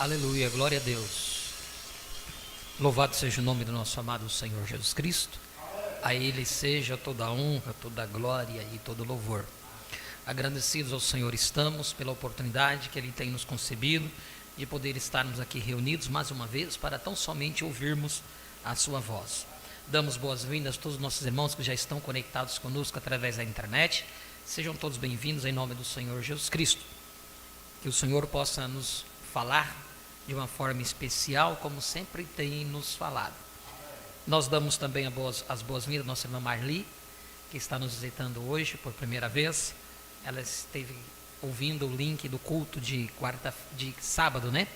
Aleluia, glória a Deus. Louvado seja o nome do nosso amado Senhor Jesus Cristo. A Ele seja toda a honra, toda a glória e todo o louvor. Agradecidos ao Senhor estamos pela oportunidade que Ele tem nos concedido de poder estarmos aqui reunidos mais uma vez para tão somente ouvirmos a Sua voz. Damos boas-vindas a todos os nossos irmãos que já estão conectados conosco através da internet. Sejam todos bem-vindos em nome do Senhor Jesus Cristo. Que o Senhor possa nos falar de uma forma especial, como sempre tem nos falado. Nós damos também as boas-vindas à nossa irmã Marli, que está nos visitando hoje por primeira vez. Ela esteve ouvindo o link do culto de sábado, né?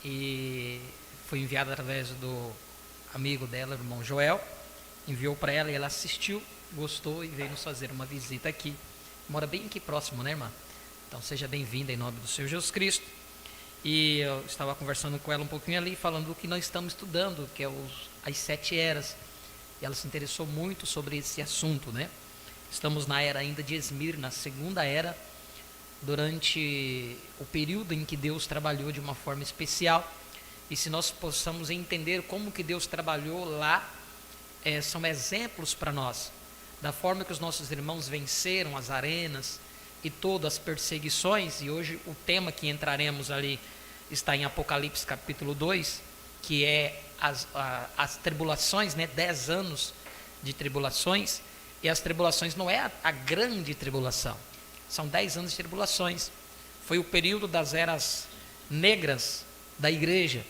E foi enviado através do amigo dela, o irmão Joel. Enviou para ela e ela assistiu, gostou e veio nos fazer uma visita aqui. Mora bem aqui próximo, né, irmã? Então seja bem-vinda em nome do Senhor Jesus Cristo. E eu estava conversando com ela um pouquinho ali, falando do que nós estamos estudando, que é as 7 eras. E ela se interessou muito sobre esse assunto, né? Estamos na era ainda de Esmirna, na segunda era, durante o período em que Deus trabalhou de uma forma especial. E se nós possamos entender como que Deus trabalhou lá, são exemplos para nós, da forma que os nossos irmãos venceram as arenas e todas as perseguições. E hoje o tema que entraremos ali está em Apocalipse capítulo 2, que é as tribulações, né? 10 anos de tribulações. E as tribulações não é a grande tribulação, são 10 anos de tribulações. Foi o período das eras negras da igreja,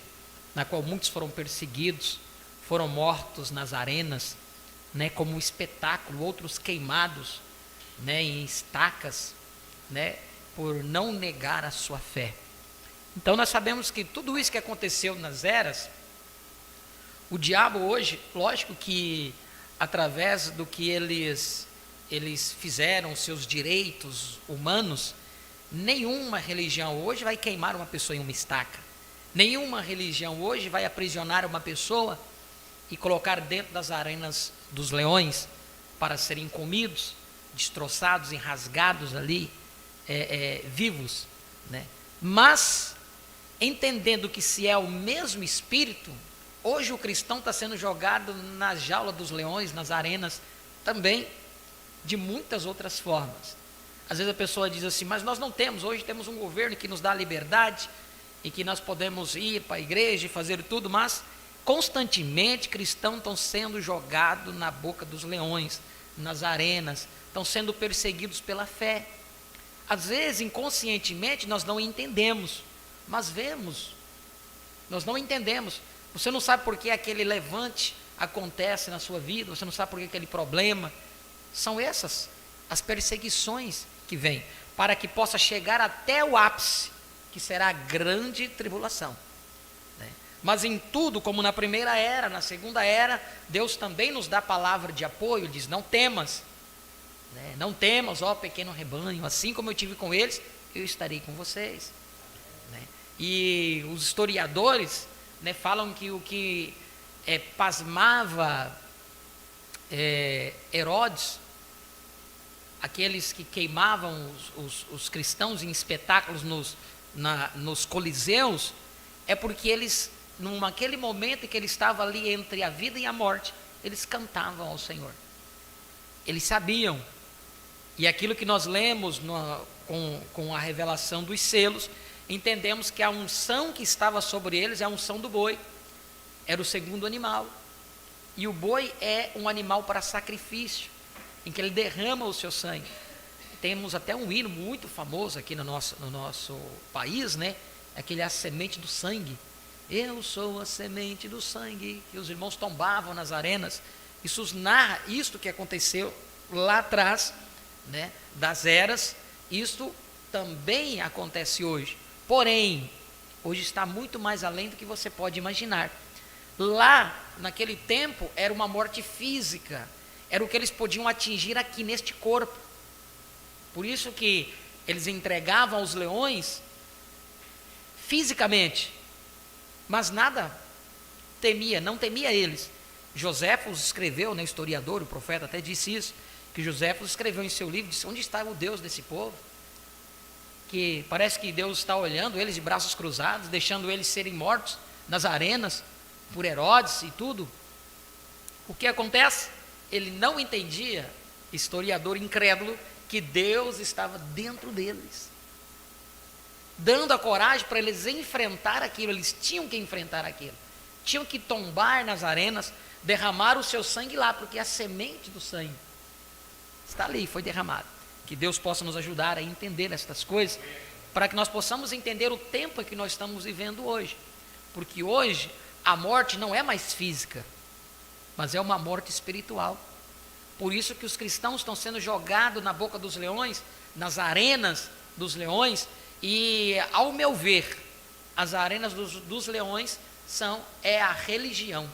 na qual muitos foram perseguidos, foram mortos nas arenas, né, como um espetáculo, outros queimados, né, em estacas, né, por não negar a sua fé. Então nós sabemos que tudo isso que aconteceu nas eras, o diabo hoje, lógico que através do que eles fizeram, seus direitos humanos, nenhuma religião hoje vai queimar uma pessoa em uma estaca, nenhuma religião hoje vai aprisionar uma pessoa e colocar dentro das arenas dos leões para serem comidos, destroçados e rasgados ali, vivos, né? Mas entendendo que se é o mesmo espírito, hoje o cristão está sendo jogado na jaula dos leões, nas arenas também, de muitas outras formas. Às vezes a pessoa diz assim, mas nós não temos, hoje temos um governo que nos dá liberdade e que nós podemos ir para a igreja e fazer tudo, mas constantemente cristãos estão sendo jogados na boca dos leões, nas arenas, estão sendo perseguidos pela fé. Às vezes, inconscientemente, nós não entendemos, mas vemos, nós não entendemos. Você não sabe por que aquele levante acontece na sua vida, você não sabe por que aquele problema. São essas as perseguições que vêm, para que possa chegar até o ápice, que será a grande tribulação, né? Mas em tudo, como na primeira era, na segunda era, Deus também nos dá palavra de apoio, diz, não temas, né? Não temas, ó pequeno rebanho, assim como eu tive com eles, eu estarei com vocês, né? E os historiadores, né, falam que o que pasmava Herodes, aqueles que queimavam os cristãos em espetáculos nos coliseus, é porque eles, naquele momento em que ele estava ali entre a vida e a morte, eles cantavam ao Senhor, eles sabiam. E aquilo que nós lemos com a revelação dos selos, entendemos que a unção que estava sobre eles é a unção do boi, era o segundo animal, e o boi é um animal para sacrifício, em que ele derrama o seu sangue. Temos até um hino muito famoso aqui no nosso país, né? Aquele a semente do sangue. Eu sou a semente do sangue, que os irmãos tombavam nas arenas. Isso narra isto que aconteceu lá atrás, né, das eras. Isto também acontece hoje, porém hoje está muito mais além do que você pode imaginar. Lá naquele tempo era uma morte física, era o que eles podiam atingir aqui neste corpo, por isso que eles entregavam aos leões fisicamente, mas nada temia, não temia eles. Joséfos escreveu, né, historiador, o profeta até disse isso, que Joséfos escreveu em seu livro, disse, onde está o Deus desse povo? que parece que Deus está olhando eles de braços cruzados, deixando eles serem mortos nas arenas por Herodes e tudo. O que acontece? Ele não entendia, historiador incrédulo, que Deus estava dentro deles, dando a coragem para eles enfrentar aquilo. Eles tinham que enfrentar aquilo, tinham que tombar nas arenas, derramar o seu sangue lá, porque a semente do sangue está ali, foi derramada. Que Deus possa nos ajudar a entender estas coisas, para que nós possamos entender o tempo que nós estamos vivendo hoje, porque hoje a morte não é mais física, mas é uma morte espiritual. Por isso que os cristãos estão sendo jogados na boca dos leões, nas arenas dos leões, e ao meu ver, as arenas dos leões é a religião,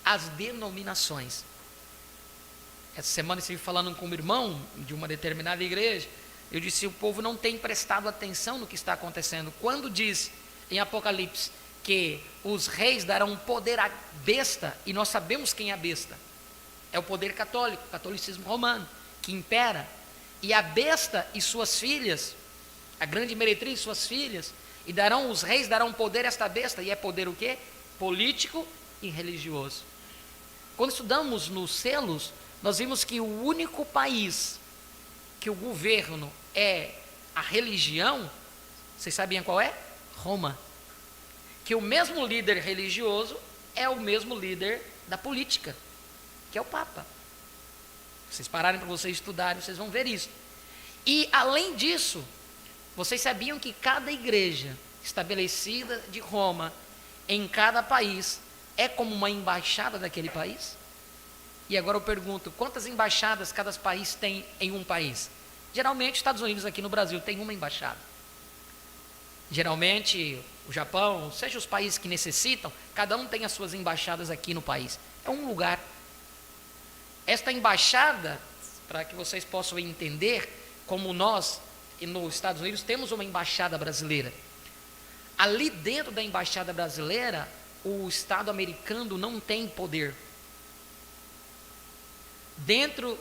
as denominações. Essa semana eu estive falando com um irmão de uma determinada igreja. Eu disse: o povo não tem prestado atenção no que está acontecendo. Quando diz em Apocalipse que os reis darão poder à besta, e nós sabemos quem é a besta, é o poder católico, o catolicismo romano, que impera. E a besta e suas filhas, a grande meretriz e suas filhas, e os reis darão poder a esta besta. E é poder o quê? Político e religioso. Quando estudamos nos selos, nós vimos que o único país que o governo é a religião, vocês sabiam qual é? Roma. Que o mesmo líder religioso é o mesmo líder da política, que é o Papa. Vocês pararem para vocês estudarem, vocês vão ver isso. E além disso, vocês sabiam que cada igreja estabelecida de Roma em cada país é como uma embaixada daquele país? E agora eu pergunto, quantas embaixadas cada país tem em um país? Geralmente, Estados Unidos aqui no Brasil tem uma embaixada. Geralmente, o Japão, seja os países que necessitam, cada um tem as suas embaixadas aqui no país. É um lugar. Esta embaixada, para que vocês possam entender, como nós, nos Estados Unidos, temos uma embaixada brasileira. Ali dentro da embaixada brasileira, o Estado americano não tem poder. Dentro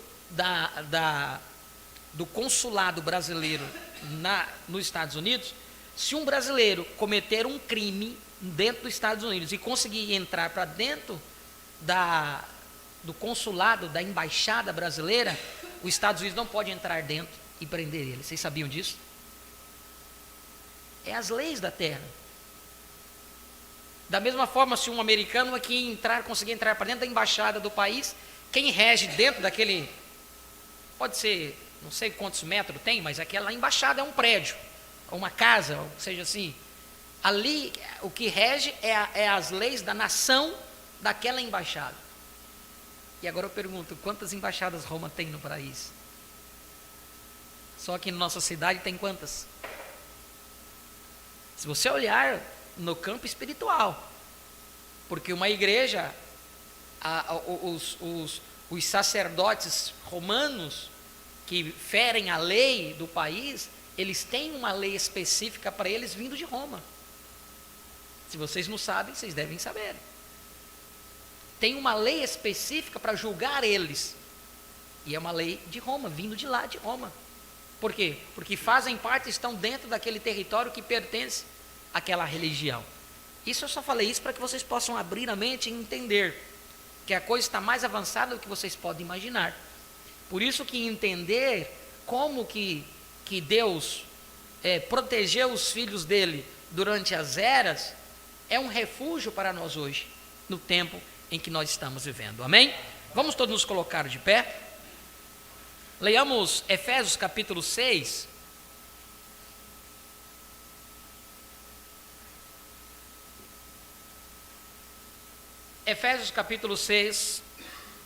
do consulado brasileiro nos Estados Unidos, se um brasileiro cometer um crime dentro dos Estados Unidos e conseguir entrar para dentro do consulado, da embaixada brasileira, os Estados Unidos não pode entrar dentro e prender ele. Vocês sabiam disso? É as leis da terra. Da mesma forma, se um americano aqui conseguir entrar para dentro da embaixada do país, quem rege dentro daquele, pode ser, não sei quantos metros tem, mas aquela embaixada é um prédio, uma casa, ou seja assim. Ali, o que rege é as leis da nação daquela embaixada. E agora eu pergunto, quantas embaixadas Roma tem no país? Só que na nossa cidade tem quantas? Se você olhar no campo espiritual, porque uma igreja, os sacerdotes romanos que ferem a lei do país, eles têm uma lei específica para eles vindo de Roma. Se vocês não sabem, vocês devem saber. Tem uma lei específica para julgar eles, e é uma lei de Roma, vindo de lá de Roma. Por quê? Porque fazem parte, estão dentro daquele território que pertence àquela religião. Isso eu só falei isso para que vocês possam abrir a mente e entender que a coisa está mais avançada do que vocês podem imaginar. Por isso que entender como que Deus protegeu os filhos dele durante as eras é um refúgio para nós hoje, no tempo em que nós estamos vivendo. Amém? Vamos todos nos colocar de pé. Leiamos Efésios capítulo 6. Efésios capítulo 6,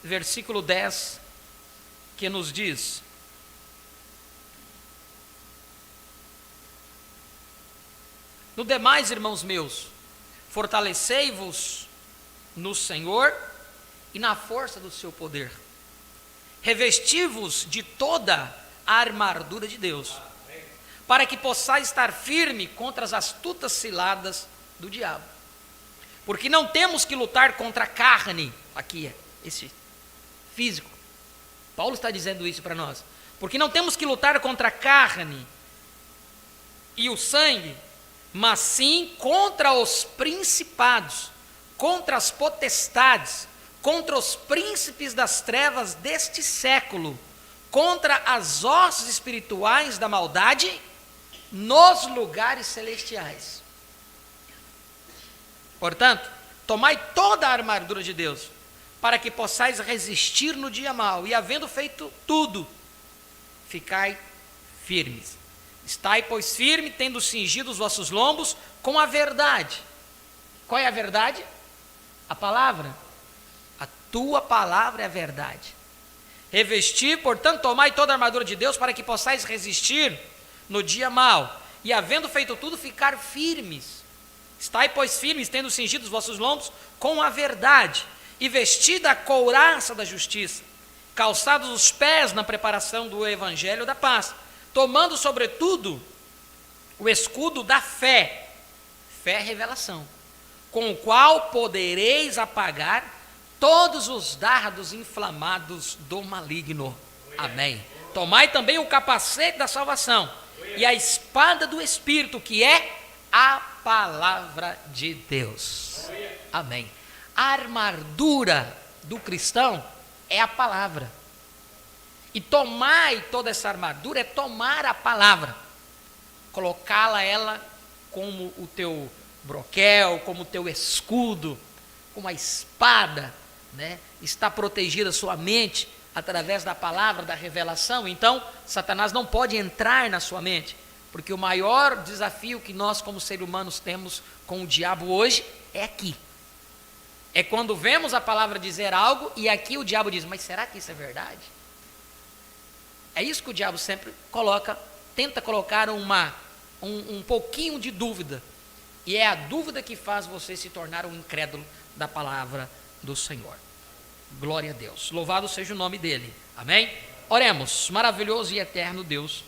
versículo 10, que nos diz: no demais, irmãos meus, fortalecei-vos no Senhor e na força do seu poder. Revesti-vos de toda a armadura de Deus, para que possais estar firme contra as astutas ciladas do diabo. Porque não temos que lutar contra a carne, aqui esse físico. Paulo está dizendo isso para nós. Porque não temos que lutar contra a carne e o sangue, mas sim contra os principados, contra as potestades, contra os príncipes das trevas deste século, contra as hostes espirituais da maldade nos lugares celestiais. Portanto, tomai toda a armadura de Deus, para que possais resistir no dia mau, e havendo feito tudo, ficai firmes. Estai, pois, firme, tendo cingido os vossos lombos com a verdade. Qual é a verdade? A palavra. A tua palavra é a verdade. Revestir, portanto, tomai toda a armadura de Deus, para que possais resistir no dia mau, e havendo feito tudo, ficar firmes. Estai, pois, firmes, tendo cingido os vossos lombos com a verdade, e vestida a couraça da justiça, calçados os pés na preparação do evangelho da paz, tomando sobretudo o escudo da fé, fé é revelação, com o qual podereis apagar todos os dardos inflamados do maligno. Amém. Tomai também o capacete da salvação e a espada do Espírito, que é a palavra de Deus. Amém. A armadura do cristão é a palavra. E tomai toda essa armadura é tomar a palavra, colocá-la ela como o teu broquel, como o teu escudo, como a espada, né? Está protegida a sua mente através da palavra, da revelação. Então, Satanás não pode entrar na sua mente, porque o maior desafio que nós como seres humanos temos com o diabo hoje é aqui. É quando vemos a palavra dizer algo e aqui o diabo diz, mas será que isso é verdade? É isso que o diabo sempre coloca, tenta colocar um pouquinho de dúvida. E é a dúvida que faz você se tornar um incrédulo da palavra do Senhor. Glória a Deus. Louvado seja o nome dele. Amém? Oremos. Maravilhoso e eterno Deus.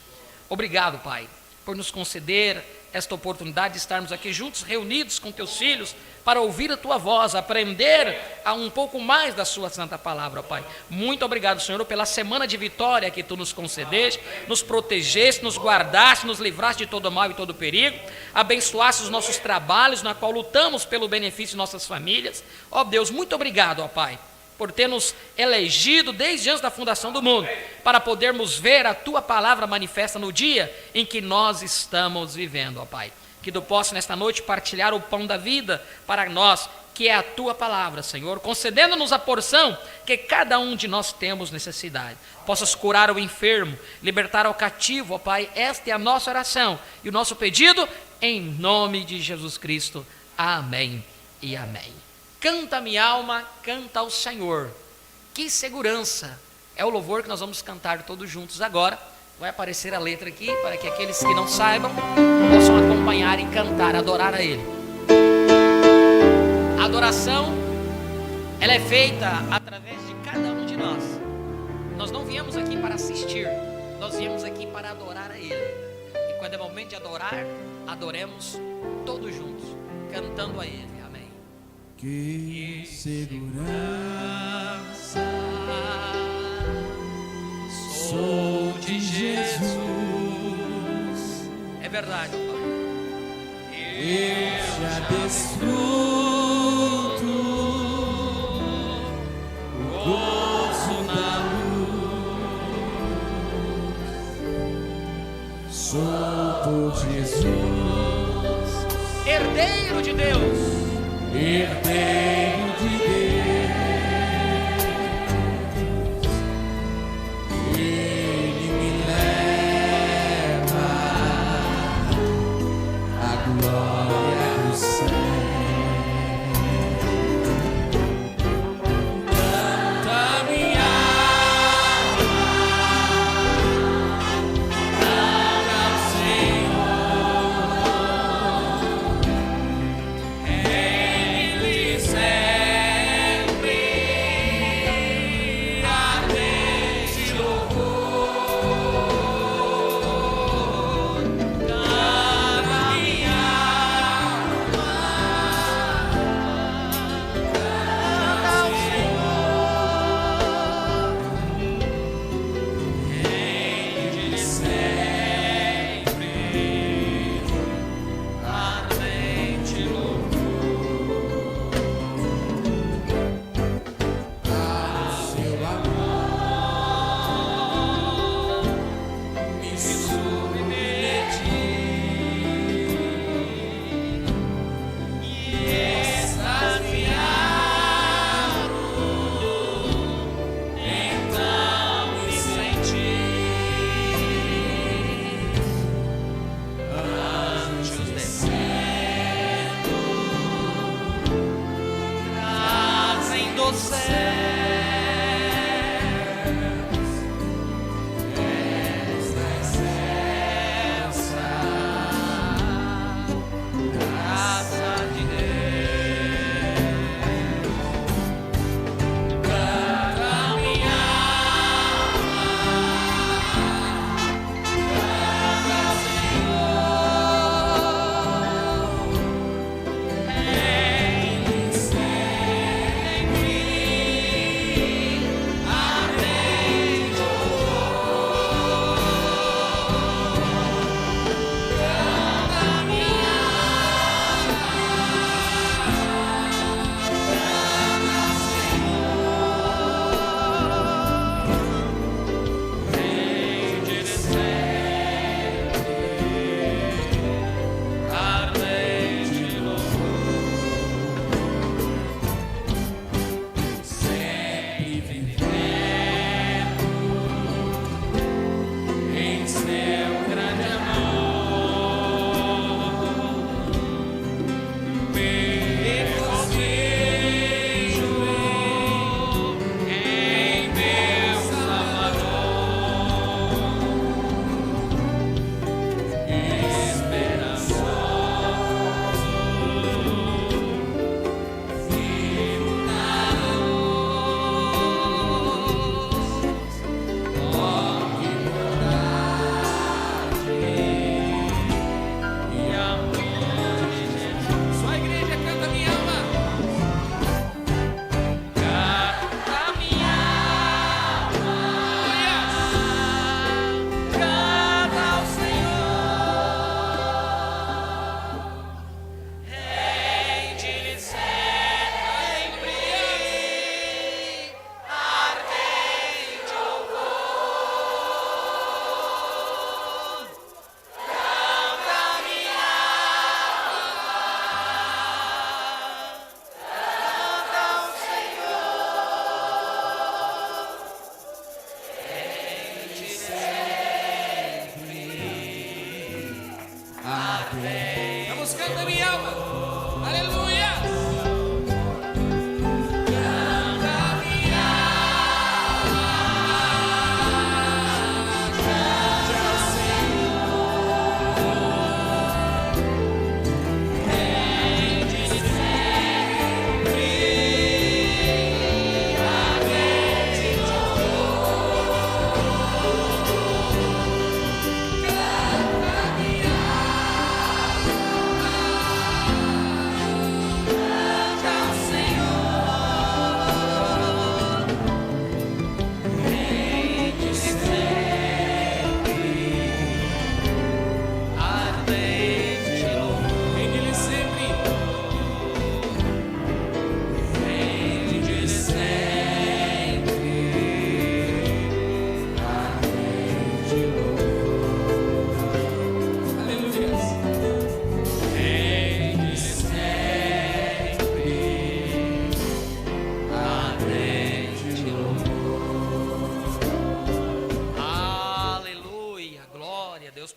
Obrigado, Pai, por nos conceder esta oportunidade de estarmos aqui juntos, reunidos com teus filhos, para ouvir a tua voz, aprender um pouco mais da sua santa palavra, Pai. Muito obrigado, Senhor, pela semana de vitória que tu nos concedeste, nos protegeste, nos guardaste, nos livraste de todo mal e todo perigo, abençoaste os nossos trabalhos, na qual lutamos pelo benefício de nossas famílias. Ó Deus, muito obrigado, ó Pai, por ter nos elegido desde antes da fundação do mundo, para podermos ver a tua palavra manifesta no dia em que nós estamos vivendo, ó Pai. Que tu possa nesta noite partilhar o pão da vida para nós, que é a tua palavra, Senhor, concedendo-nos a porção que cada um de nós temos necessidade. Possas curar o enfermo, libertar o cativo, ó Pai. Esta é a nossa oração e o nosso pedido, em nome de Jesus Cristo. Amém e amém. Canta minha alma, canta ao Senhor. Que segurança! É o louvor que nós vamos cantar todos juntos agora. Vai aparecer a letra aqui, para que aqueles que não saibam possam acompanhar e cantar, adorar a Ele. A adoração, ela é feita através de cada um de nós. Nós não viemos aqui para assistir, nós viemos aqui para adorar a Ele. E quando é momento de adorar, adoremos todos juntos, cantando a Ele. Amém. Que segurança sou de Jesus. É verdade, Pai. Eu já desfruto o gozo na luz. Sou por Jesus, Herdeiro de Deus, herdeiro de Deus. Ele me leva à glória do céu. Canta minha alma, traga ao Senhor. Ele lhe serve Vamos, canta minha alma. Aleluia. Canta minha alma. Cante ao Senhor. Rende sempre a rede de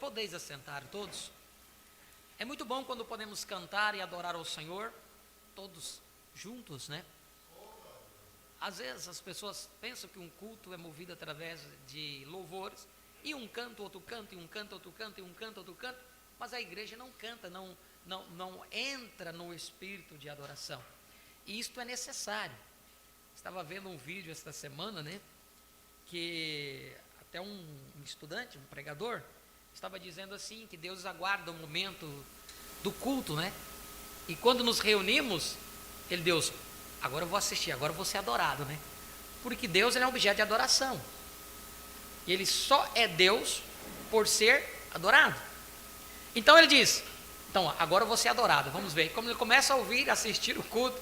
Podeis assentar todos. É muito bom quando podemos cantar e adorar ao Senhor, todos juntos, né? Às vezes as pessoas pensam que um culto é movido através de louvores, e um canta, outro canta, e um canta, outro canta, e um canta, outro canta, mas a igreja não canta, não entra no espírito de adoração. E isto é necessário. Estava vendo um vídeo esta semana, né? Que até um estudante, um pregador, estava dizendo assim, que Deus aguarda o momento do culto, né? E quando nos reunimos, Deus, agora eu vou assistir, agora eu vou ser adorado, né? Porque Deus, ele é um objeto de adoração. E ele só é Deus por ser adorado. Então ele diz, então agora eu vou ser adorado, vamos ver. Como ele começa a ouvir, assistir o culto,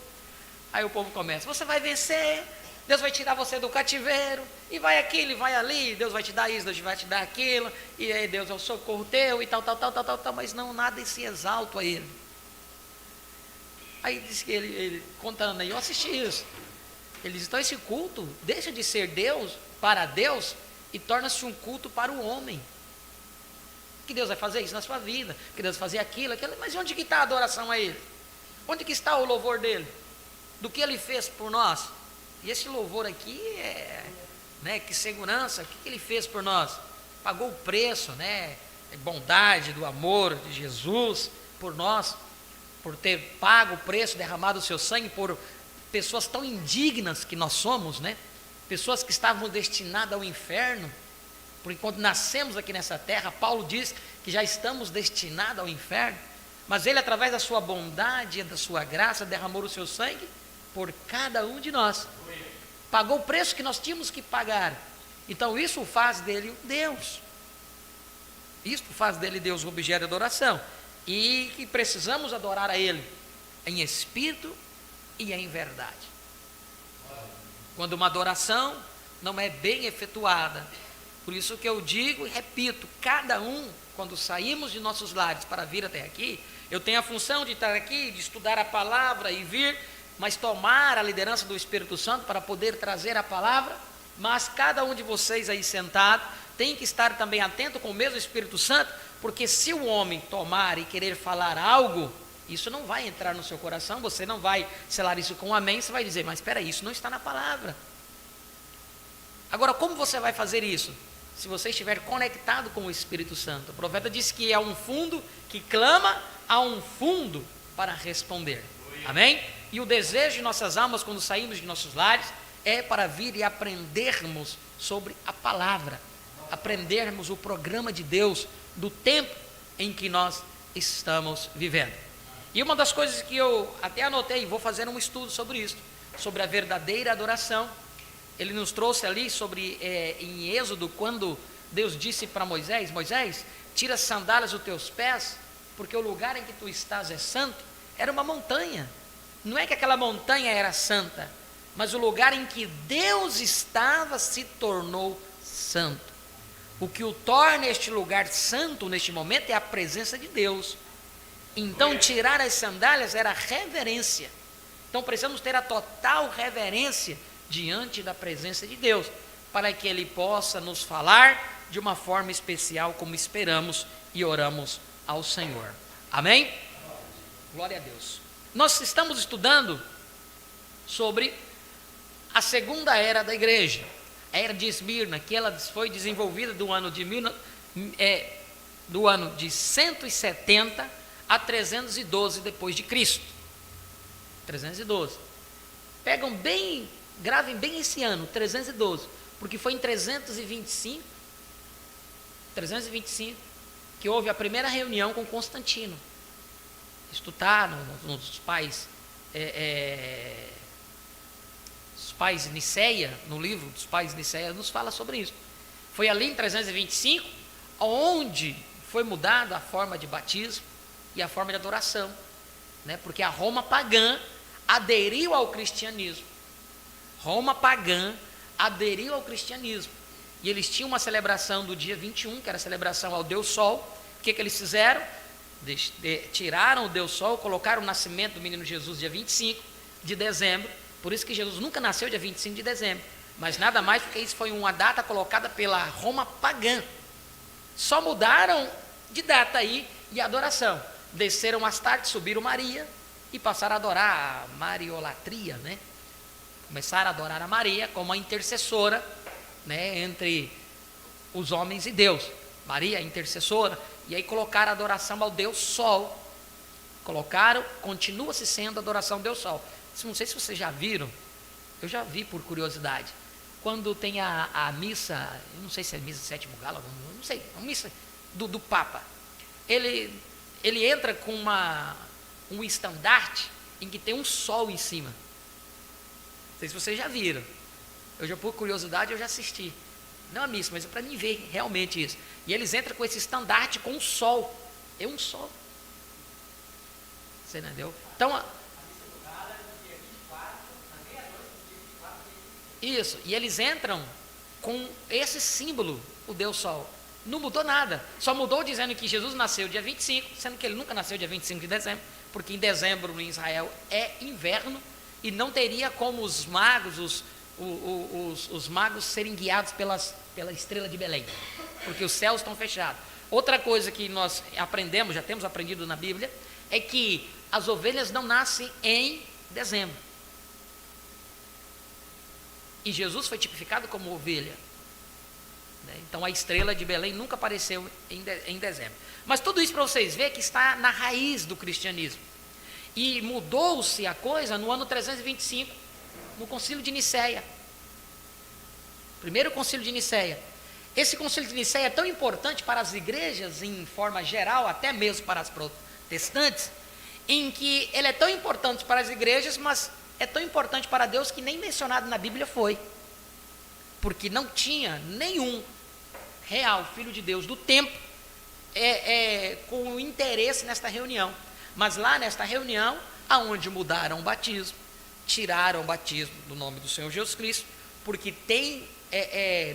aí o povo começa, você vai vencer, Deus vai tirar você do cativeiro, e vai aquilo, e vai ali, Deus vai te dar isso, Deus vai te dar aquilo, e aí Deus é o socorro teu, e tal, mas não, nada se exalta a ele. Aí diz que ele contando aí, eu assisti isso, ele diz, então esse culto deixa de ser Deus, para Deus, e torna-se um culto para o homem. Que Deus vai fazer isso na sua vida, que Deus vai fazer aquilo, mas onde que está a adoração a ele? Onde que está o louvor dele? Do que ele fez por nós? E esse louvor aqui né, que segurança, o que ele fez por nós? Pagou o preço, né, bondade, do amor de Jesus por nós, por ter pago o preço, derramado o seu sangue por pessoas tão indignas que nós somos, né? Pessoas que estavam destinadas ao inferno, porque quando nascemos aqui nessa terra, Paulo diz que já estamos destinados ao inferno, mas ele, através da sua bondade e da sua graça, derramou o seu sangue por cada um de nós, pagou o preço que nós tínhamos que pagar. Então isso faz dele um Deus, isso faz dele Deus, o objeto de adoração, e que precisamos adorar a ele em espírito e em verdade. Quando uma adoração não é bem efetuada, por isso que eu digo e repito, cada um, quando saímos de nossos lares para vir até aqui, eu tenho a função de estar aqui, de estudar a palavra e vir, mas tomar a liderança do Espírito Santo para poder trazer a palavra, mas cada um de vocês aí sentado tem que estar também atento com o mesmo Espírito Santo, porque se o homem tomar e querer falar algo, isso não vai entrar no seu coração, você não vai selar isso com um amém, você vai dizer, mas espera aí, isso não está na palavra. Agora, como você vai fazer isso? Se você estiver conectado com o Espírito Santo. O profeta disse que é um fundo que clama a um fundo para responder. Amém? E o desejo de nossas almas, quando saímos de nossos lares, é para vir e aprendermos sobre a palavra, aprendermos o programa de Deus do tempo em que nós estamos vivendo. E uma das coisas que eu até anotei, vou fazer um estudo sobre isso, sobre a verdadeira adoração. Ele nos trouxe ali sobre, em Êxodo, quando Deus disse para Moisés, Moisés, tira as sandálias dos teus pés, porque o lugar em que tu estás é santo. Era uma montanha, não é que aquela montanha era santa, mas o lugar em que Deus estava se tornou santo. O que o torna este lugar santo neste momento é a presença de Deus. Então tirar as sandálias era reverência. Então precisamos ter a total reverência diante da presença de Deus, para que Ele possa nos falar de uma forma especial, como esperamos e oramos ao Senhor. Amém? Glória a Deus. Nós estamos estudando sobre a segunda era da igreja, a era de Esmirna, que ela foi desenvolvida do ano de 170 a 312 depois de Cristo. 312. Pegam bem, gravem bem esse ano, 312, porque foi em 325 que houve a primeira reunião com Constantino. Isto está nos pais os pais de Niceia, no livro dos pais de Niceia, nos fala sobre isso. Foi ali em 325, onde foi mudada a forma de batismo e a forma de adoração, né? Porque a Roma pagã aderiu ao cristianismo. Roma pagã aderiu ao cristianismo. E eles tinham uma celebração do dia 21, que era a celebração ao Deus Sol. O que eles fizeram? Tiraram o Deus Sol, colocaram o nascimento do menino Jesus dia 25 de dezembro. Por isso que Jesus nunca nasceu dia 25 de dezembro. Mas nada mais porque isso foi uma data colocada pela Roma pagã. Só mudaram de data aí e adoração. Desceram mais tarde, subiram Maria e passaram a adorar a Mariolatria, né? Começaram a adorar a Maria como a intercessora, né, entre os homens e Deus. Maria, a intercessora, e aí colocaram a adoração ao Deus Sol. Colocaram, continua-se sendo a adoração ao Deus Sol. Não sei se vocês já viram, eu já vi por curiosidade. Quando tem a missa, eu não sei se é a missa de sétimo galo, não sei, a missa do Papa. Ele entra com um estandarte em que tem um sol em cima. Não sei se vocês já viram. Eu já, por curiosidade, eu já assisti. Não a missa, mas é para mim ver realmente isso. E eles entram com esse estandarte com um sol. É um sol. Você entendeu? Então, isso, e eles entram com esse símbolo, o Deus Sol. Não mudou nada, só mudou dizendo que Jesus nasceu dia 25, sendo que ele nunca nasceu dia 25 de dezembro, porque em dezembro em Israel é inverno, e não teria como os magos, os magos serem guiados pela estrela de Belém, porque os céus estão fechados. Outra coisa que nós aprendemos, já temos aprendido na Bíblia, é que as ovelhas não nascem em dezembro. E Jesus foi tipificado como ovelha. Então a estrela de Belém nunca apareceu em dezembro. Mas tudo isso para vocês verem que está na raiz do cristianismo. E mudou-se a coisa no ano 325, no concílio de Niceia. Primeiro concílio de Niceia. Esse concílio de Niceia é tão importante para as igrejas em forma geral, até mesmo para as protestantes, em que ele é tão importante para as igrejas, mas é tão importante para Deus que nem mencionado na Bíblia foi. Porque não tinha nenhum real filho de Deus do tempo com interesse nesta reunião. Mas lá nesta reunião, aonde mudaram o batismo, tiraram o batismo do nome do Senhor Jesus Cristo, porque tem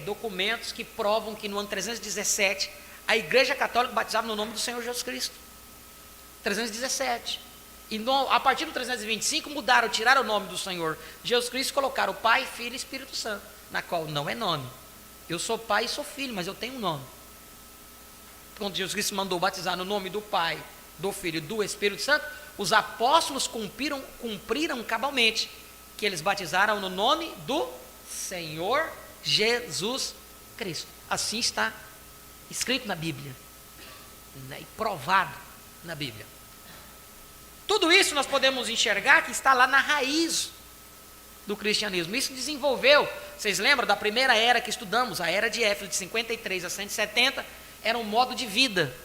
documentos que provam que no ano 317, a Igreja Católica batizava no nome do Senhor Jesus Cristo. 317. E a partir do 325 mudaram, tiraram o nome do Senhor Jesus Cristo e colocaram o Pai, Filho e Espírito Santo, na qual não é nome. Eu sou pai e sou filho, mas eu tenho um nome. Quando Jesus Cristo mandou batizar no nome do Pai, do Filho e do Espírito Santo, os apóstolos cumpriram cabalmente, que eles batizaram no nome do Senhor Jesus Cristo. Assim está escrito na Bíblia, né, e provado na Bíblia. Tudo isso nós podemos enxergar que está lá na raiz do cristianismo. Isso desenvolveu, vocês lembram da primeira era que estudamos, a era de Éfeso, de 53 a 170, era um modo de vida.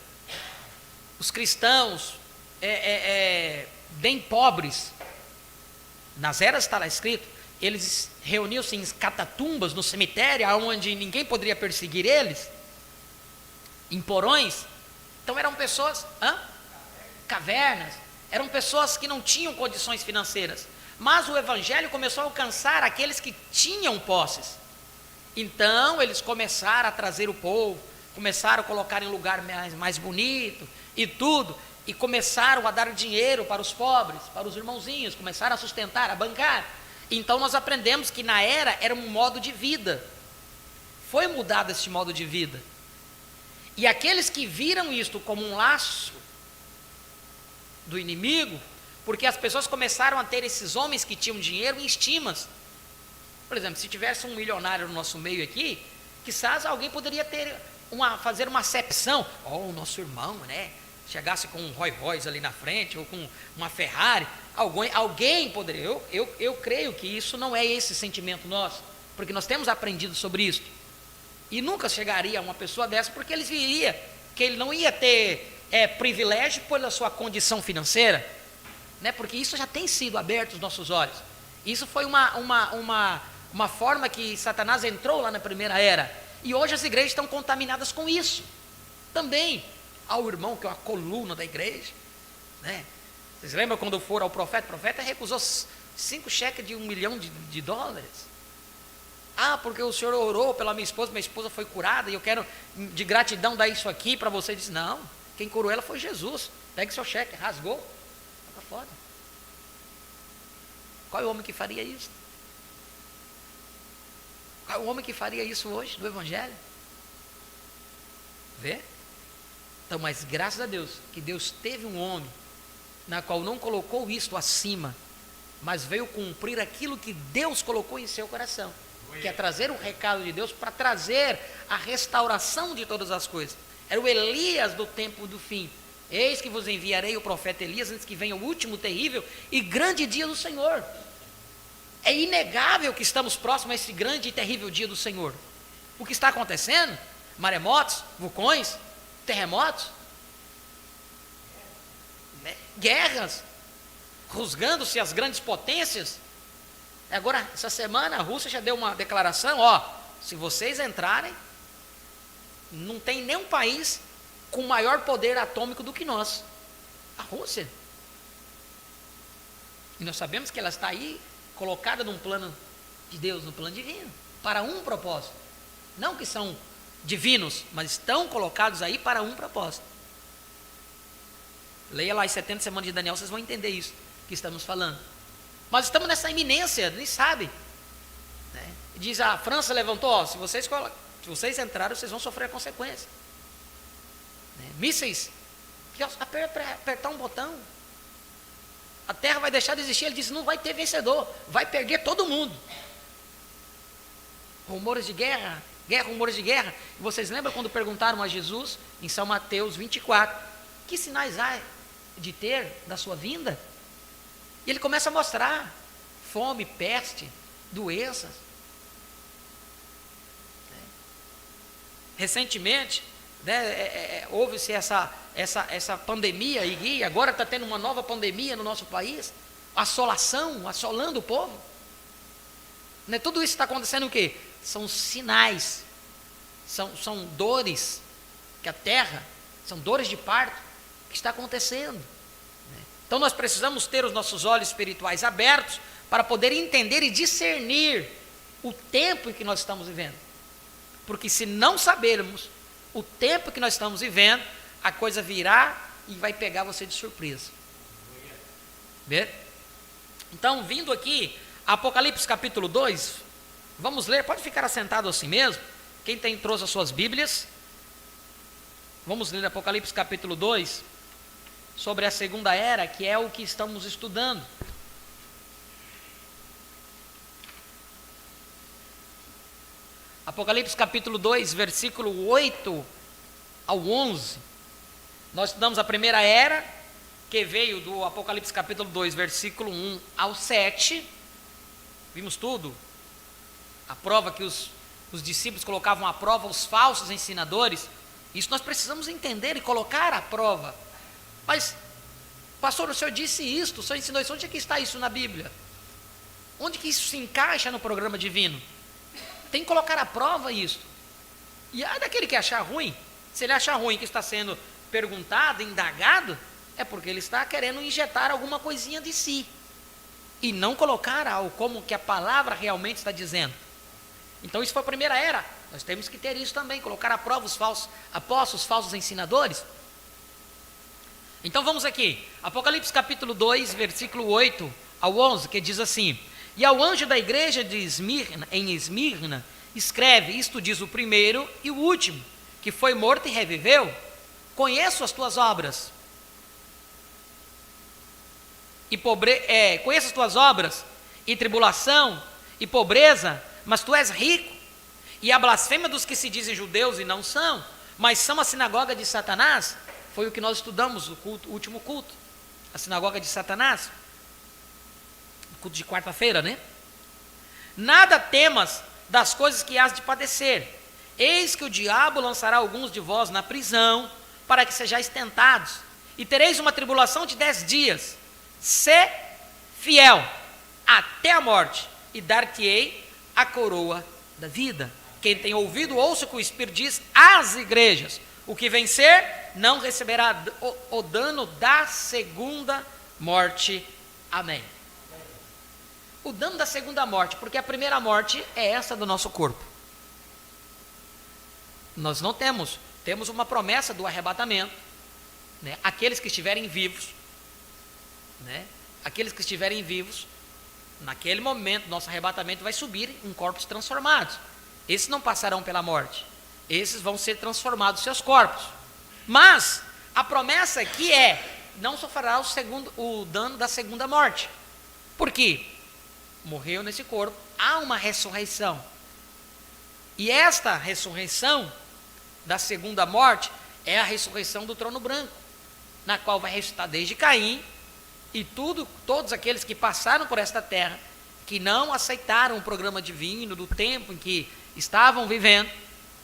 Os cristãos, bem pobres, nas eras está lá escrito, eles reuniam-se em catatumbas no cemitério, onde ninguém poderia perseguir eles, em porões. Então eram pessoas, cavernas, eram pessoas que não tinham condições financeiras, mas o evangelho começou a alcançar aqueles que tinham posses. Então eles começaram a trazer o povo, começaram a colocar em lugar mais bonito e tudo, e começaram a dar dinheiro para os pobres, para os irmãozinhos, começaram a sustentar, a bancar. Então nós aprendemos que na era um modo de vida, foi mudado esse modo de vida, e aqueles que viram isto como um laço do inimigo, porque as pessoas começaram a ter esses homens que tinham dinheiro em estimas. Por exemplo, se tivesse um milionário no nosso meio aqui, quizás alguém poderia fazer uma acepção, o nosso irmão, né, chegasse com um Rolls Royce ali na frente, ou com uma Ferrari, alguém poderia, eu creio que isso não é esse sentimento nosso, porque nós temos aprendido sobre isso, e nunca chegaria uma pessoa dessa, porque eles viria, que ele não ia ter privilégio pela sua condição financeira, né, porque isso já tem sido aberto aos nossos olhos. Isso foi uma forma que Satanás entrou lá na primeira era, e hoje as igrejas estão contaminadas com isso também. Ao irmão que é a coluna da igreja, né? Vocês lembram quando foram ao profeta? O profeta recusou 5 cheques de $1 milhão. Porque o senhor orou pela minha esposa foi curada, e eu quero de gratidão dar isso aqui para você. Ele disse, não, quem curou ela foi Jesus. Pegue seu cheque, rasgou, está fora. Qual é o homem que faria isso? Qual é o homem que faria isso hoje no evangelho? Vê? Então, mas graças a Deus, que Deus teve um homem, na qual não colocou isto acima, mas veio cumprir aquilo que Deus colocou em seu coração, que é trazer o recado de Deus, para trazer a restauração de todas as coisas. Era o Elias do tempo do fim. Eis que vos enviarei o profeta Elias, antes que venha o último terrível e grande dia do Senhor. É inegável que estamos próximos a esse grande e terrível dia do Senhor. O que está acontecendo? Maremotos, vulcões, terremotos, né? Guerras, rusgando-se as grandes potências. Agora, essa semana a Rússia já deu uma declaração, se vocês entrarem, não tem nenhum país com maior poder atômico do que nós, a Rússia. E nós sabemos que ela está aí, colocada num plano de Deus, no plano divino, para um propósito. Não que são divinos, mas estão colocados aí para um propósito. Leia lá as 70 semanas de Daniel, vocês vão entender isso que estamos falando. Mas estamos nessa iminência, nem sabe, né? Diz, a França levantou, se vocês entrarem, vocês vão sofrer a consequência, né? Mísseis, que apertar um botão, a terra vai deixar de existir. Ele disse, não vai ter vencedor, vai perder todo mundo. Rumores de guerra, rumores de guerra. E vocês lembram quando perguntaram a Jesus, em São Mateus 24, que sinais há de ter da sua vinda? E ele começa a mostrar fome, peste, doenças. Recentemente, né, houve-se essa pandemia, e agora está tendo uma nova pandemia no nosso país, assolando o povo. Né, tudo isso está acontecendo o quê? São sinais, são dores que a terra, são dores de parto que está acontecendo. Né? Então nós precisamos ter os nossos olhos espirituais abertos para poder entender e discernir o tempo em que nós estamos vivendo. Porque se não sabermos o tempo que nós estamos vivendo, a coisa virá e vai pegar você de surpresa. Vê? Então, vindo aqui, Apocalipse capítulo 2, vamos ler, pode ficar assentado assim mesmo, trouxe as suas Bíblias? Vamos ler Apocalipse capítulo 2, sobre a segunda era, que é o que estamos estudando. Apocalipse capítulo 2, versículo 8 ao 11. Nós estudamos a primeira era, que veio do Apocalipse capítulo 2, versículo 1 ao 7. Vimos tudo. A prova que os discípulos colocavam à prova os falsos ensinadores. Isso nós precisamos entender e colocar à prova. Mas, pastor, o senhor disse isto, o senhor ensinou isso. Onde é que está isso na Bíblia? Onde que isso se encaixa no programa divino? Tem que colocar à prova isso. E daquele que achar ruim, se ele achar ruim que está sendo perguntado, indagado, é porque ele está querendo injetar alguma coisinha de si. E não colocar algo como que a palavra realmente está dizendo. Então isso foi a primeira era. Nós temos que ter isso também, colocar à prova os falsos apóstolos, os falsos ensinadores. Então vamos aqui, Apocalipse capítulo 2, versículo 8 ao 11, que diz assim: e ao anjo da igreja de Esmirna, em Esmirna, escreve, isto diz o primeiro e o último, que foi morto e reviveu. Conheço as tuas obras, conheço as tuas obras, e tribulação, e pobreza, mas tu és rico, e a blasfêmia dos que se dizem judeus e não são, mas são a sinagoga de Satanás. Foi o que nós estudamos, o último culto, a sinagoga de Satanás, culto de quarta-feira, né? Nada temas das coisas que hás de padecer. Eis que o diabo lançará alguns de vós na prisão, para que sejais tentados, e tereis uma tribulação de 10 dias. Sê fiel até a morte, e dar-te-ei a coroa da vida. Quem tem ouvido, ouça o que o Espírito diz às igrejas. O que vencer não receberá o dano da segunda morte. Amém. O dano da segunda morte, porque a primeira morte é essa do nosso corpo. Nós não temos uma promessa do arrebatamento, né? Aqueles que estiverem vivos, né? Aqueles que estiverem vivos, naquele momento, nosso arrebatamento vai subir em corpos transformados. Esses não passarão pela morte, esses vão ser transformados seus corpos. Mas a promessa aqui é: não sofrerá o dano da segunda morte. Por quê? Morreu nesse corpo, há uma ressurreição. E esta ressurreição da segunda morte é a ressurreição do trono branco, na qual vai ressuscitar desde Caim e todos aqueles que passaram por esta terra, que não aceitaram o programa divino do tempo em que estavam vivendo,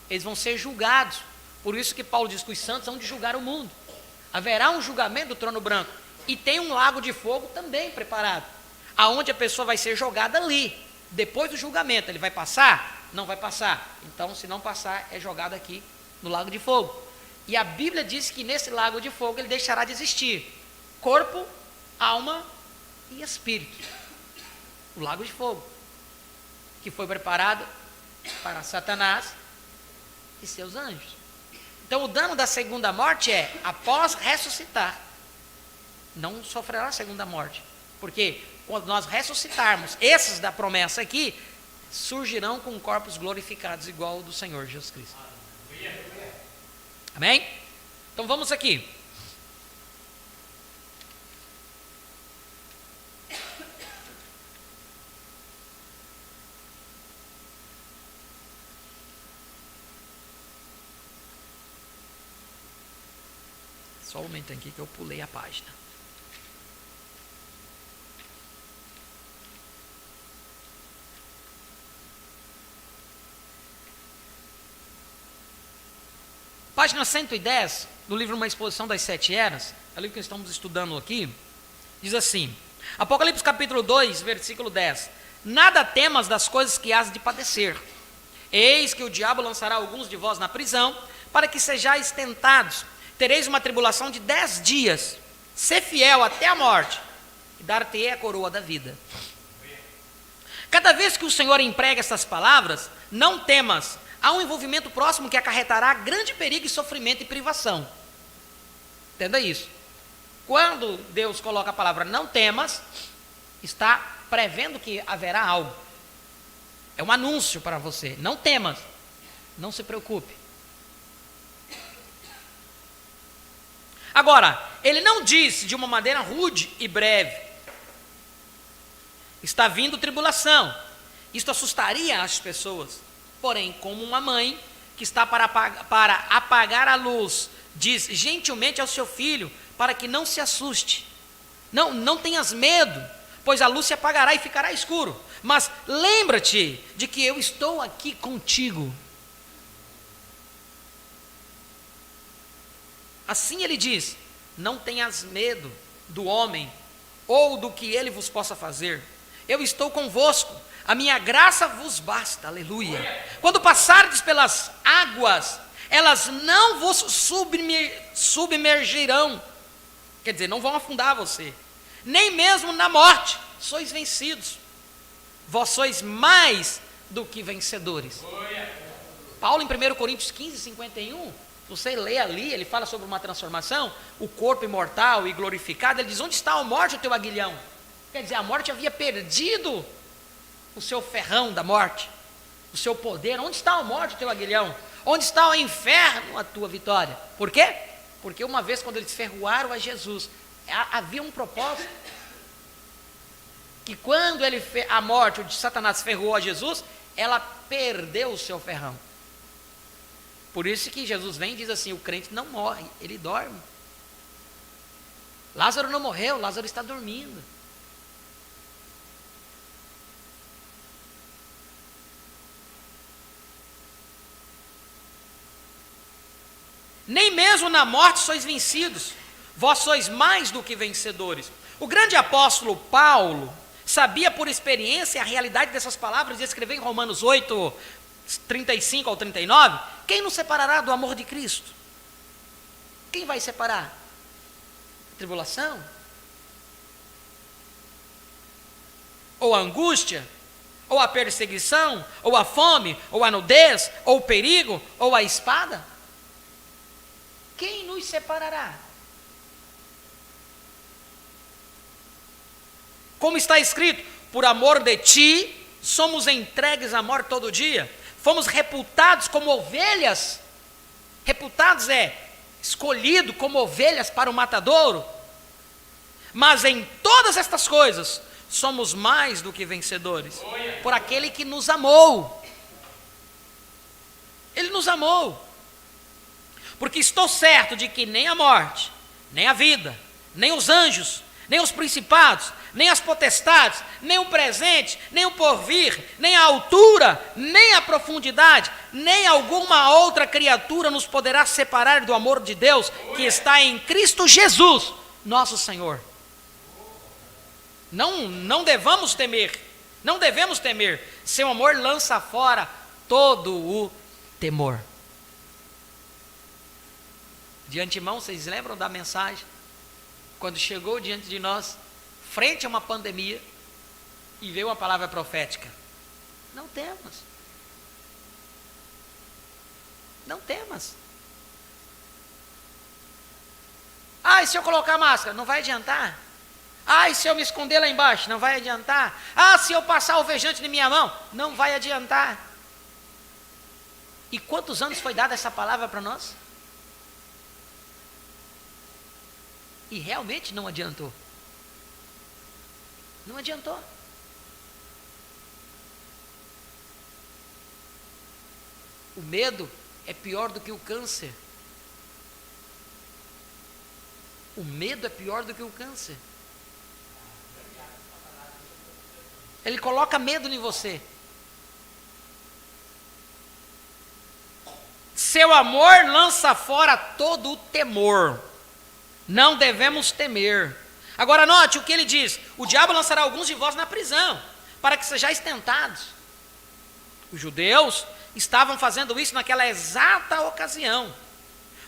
eles vão ser julgados. Por isso que Paulo diz que os santos vão de julgar o mundo. Haverá um julgamento do trono branco, e tem um lago de fogo também preparado, aonde a pessoa vai ser jogada ali. Depois do julgamento, ele vai passar? Não vai passar. Então, se não passar, é jogado aqui no lago de fogo. E a Bíblia diz que nesse lago de fogo ele deixará de existir corpo, alma e espírito. O lago de fogo, que foi preparado para Satanás e seus anjos. Então o dano da segunda morte é: após ressuscitar, não sofrerá a segunda morte. Porque quando nós ressuscitarmos, esses da promessa aqui surgirão com corpos glorificados igual ao do Senhor Jesus Cristo. Amém? Então vamos aqui. Só um momento aqui que eu pulei a página. Página 110, do livro Uma Exposição das Sete Eras, é o livro que estamos estudando aqui, diz assim: Apocalipse capítulo 2, versículo 10: Nada temas das coisas que hás de padecer. Eis que o diabo lançará alguns de vós na prisão, para que sejais tentados. Tereis uma tribulação de 10 dias. Sê fiel até a morte, e dar-te-ei a coroa da vida. Cada vez que o Senhor emprega essas palavras, não temas. Há um envolvimento próximo que acarretará grande perigo e sofrimento e privação. Entenda isso. Quando Deus coloca a palavra não temas, está prevendo que haverá algo. É um anúncio para você. Não temas. Não se preocupe. Agora, ele não disse de uma maneira rude e breve: está vindo tribulação. Isto assustaria as pessoas. Porém, como uma mãe que está para apagar a luz, diz gentilmente ao seu filho, para que não se assuste. Não tenhas medo, pois a luz se apagará e ficará escuro. Mas lembra-te de que eu estou aqui contigo. Assim ele diz: não tenhas medo do homem ou do que ele vos possa fazer. Eu estou convosco, a minha graça vos basta, aleluia. Quando passardes pelas águas, elas não vos submergirão, quer dizer, não vão afundar você, nem mesmo na morte sois vencidos, vós sois mais do que vencedores. Paulo em 1 Coríntios 15, 51, se você lê ali, ele fala sobre uma transformação, o corpo imortal e glorificado. Ele diz: onde está a morte, o teu aguilhão? Quer dizer, a morte havia perdido o seu ferrão da morte, o seu poder. Onde está a morte, o teu aguilhão? Onde está o inferno, a tua vitória? Por quê? Porque uma vez quando eles ferroaram a Jesus, havia um propósito, que quando a morte de Satanás ferroou a Jesus, ela perdeu o seu ferrão. Por isso que Jesus vem e diz assim: o crente não morre, ele dorme. Lázaro não morreu, Lázaro está dormindo. Nem mesmo na morte sois vencidos, vós sois mais do que vencedores. O grande apóstolo Paulo sabia por experiência a realidade dessas palavras e escreveu em Romanos 8, 35 ao 39, quem nos separará do amor de Cristo? Quem vai separar? A tribulação? Ou a angústia? Ou a perseguição? Ou a fome? Ou a nudez? Ou o perigo? Ou a espada? Quem nos separará? Como está escrito: por amor de ti, somos entregues à morte todo dia. Fomos reputados como ovelhas. Reputados é escolhido como ovelhas para o matadouro. Mas em todas estas coisas, somos mais do que vencedores. Por aquele que nos amou. Ele nos amou. Porque estou certo de que nem a morte, nem a vida, nem os anjos, nem os principados, nem as potestades, nem o presente, nem o porvir, nem a altura, nem a profundidade, nem alguma outra criatura nos poderá separar do amor de Deus que está em Cristo Jesus, nosso Senhor. Não devemos temer, não devemos temer. Seu amor lança fora todo o temor. De antemão, vocês lembram da mensagem? Quando chegou diante de nós, frente a uma pandemia, e veio uma palavra profética: não temas. Não temas. E se eu colocar máscara? Não vai adiantar. E se eu me esconder lá embaixo? Não vai adiantar. Se eu passar alvejante na minha mão? Não vai adiantar. E quantos anos foi dada essa palavra para nós? E realmente não adiantou. Não adiantou. O medo é pior do que o câncer. O medo é pior do que o câncer. Ele coloca medo em você. Seu amor lança fora todo o temor. Não devemos temer. Agora note o que ele diz: o diabo lançará alguns de vós na prisão, para que sejais tentados. Os judeus estavam fazendo isso naquela exata ocasião.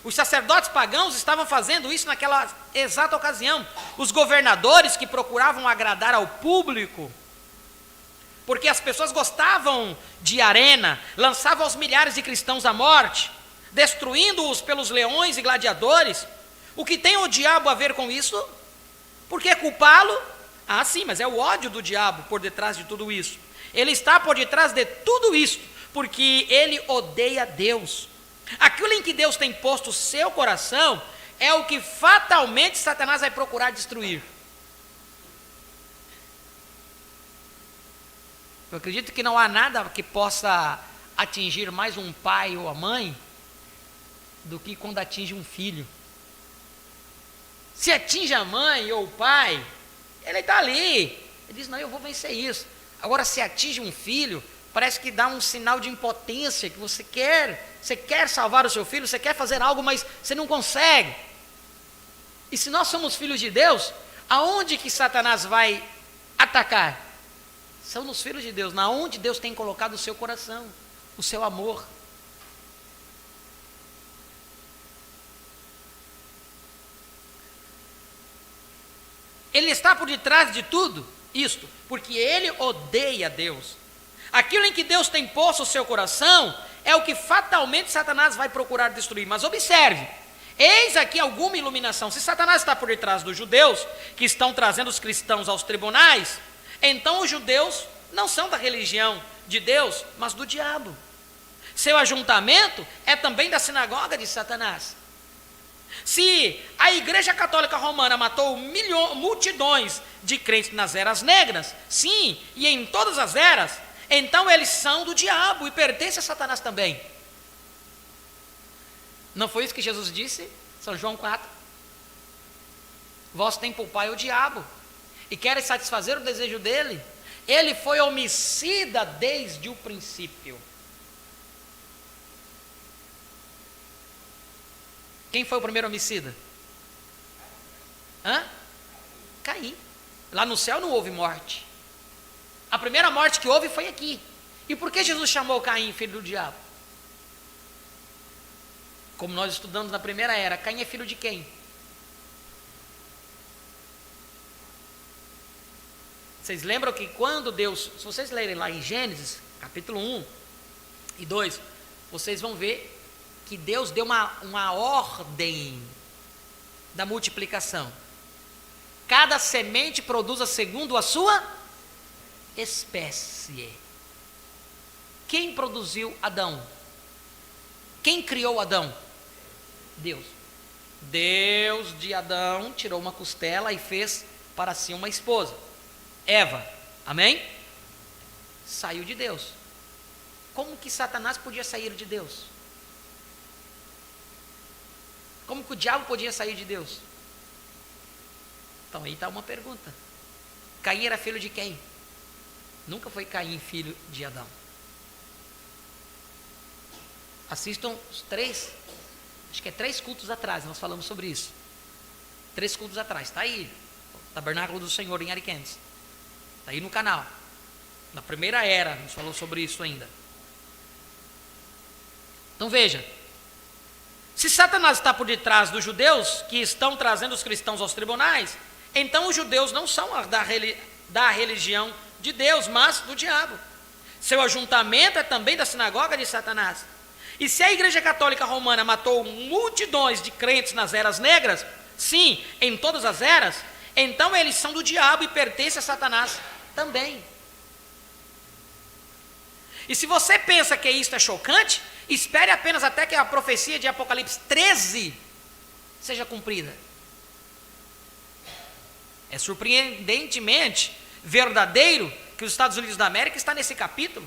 Os sacerdotes pagãos estavam fazendo isso naquela exata ocasião. Os governadores que procuravam agradar ao público, porque as pessoas gostavam de arena, lançavam os milhares de cristãos à morte, destruindo-os pelos leões e gladiadores. O que tem o diabo a ver com isso? Por que culpá-lo? Sim, mas é o ódio do diabo por detrás de tudo isso. Ele está por detrás de tudo isso, porque ele odeia Deus. Aquilo em que Deus tem posto o seu coração é o que fatalmente Satanás vai procurar destruir. Eu acredito que não há nada que possa atingir mais um pai ou a mãe do que quando atinge um filho. Se atinge a mãe ou o pai, ele está ali, ele diz, não, eu vou vencer isso. Agora, se atinge um filho, parece que dá um sinal de impotência, que você quer salvar o seu filho, você quer fazer algo, mas você não consegue. E se nós somos filhos de Deus, aonde que Satanás vai atacar? São nos filhos de Deus, na onde Deus tem colocado o seu coração, o seu amor. Ele está por detrás de tudo isto, porque ele odeia Deus. Aquilo em que Deus tem posto o seu coração é o que fatalmente Satanás vai procurar destruir. Mas observe, eis aqui alguma iluminação. Se Satanás está por detrás dos judeus, que estão trazendo os cristãos aos tribunais, então os judeus não são da religião de Deus, mas do diabo. Seu ajuntamento é também da sinagoga de Satanás. Se a Igreja Católica Romana matou multidões de crentes nas eras negras, sim, e em todas as eras, então eles são do diabo e pertencem a Satanás também. Não foi isso que Jesus disse? São João 4. Vós tem por pai o diabo, e querem satisfazer o desejo dele. Ele foi homicida desde o princípio. Quem foi o primeiro homicida? Caim. Lá no céu não houve morte. A primeira morte que houve foi aqui. E por que Jesus chamou Caim filho do diabo? Como nós estudamos na primeira era, Caim é filho de quem? Vocês lembram que quando Deus, se vocês lerem lá em Gênesis, capítulo 1 e 2, vocês vão ver que Deus deu uma ordem da multiplicação. Cada semente produza segundo a sua espécie. Quem produziu Adão? Quem criou Adão? Deus. Deus de Adão tirou uma costela e fez para si uma esposa, Eva. Amém? Saiu de Deus. Como que Satanás podia sair de Deus? Como que o diabo podia sair de Deus? Então aí está uma pergunta. Caim era filho de quem? Nunca foi Caim filho de Adão. Assistam os 3, acho que é 3 cultos atrás, nós falamos sobre isso. 3 cultos atrás, está aí, o Tabernáculo do Senhor em Ariquemes. Está aí no canal. Na primeira era, nós falamos sobre isso ainda. Então veja, se Satanás está por detrás dos judeus que estão trazendo os cristãos aos tribunais, então os judeus não são da religião de Deus, mas do diabo. Seu ajuntamento é também da sinagoga de Satanás. E se a Igreja Católica Romana matou multidões de crentes nas eras negras, sim, em todas as eras, então eles são do diabo e pertencem a Satanás também. E se você pensa que isso é chocante, espere apenas até que a profecia de Apocalipse 13 seja cumprida. É surpreendentemente verdadeiro que os Estados Unidos da América está nesse capítulo.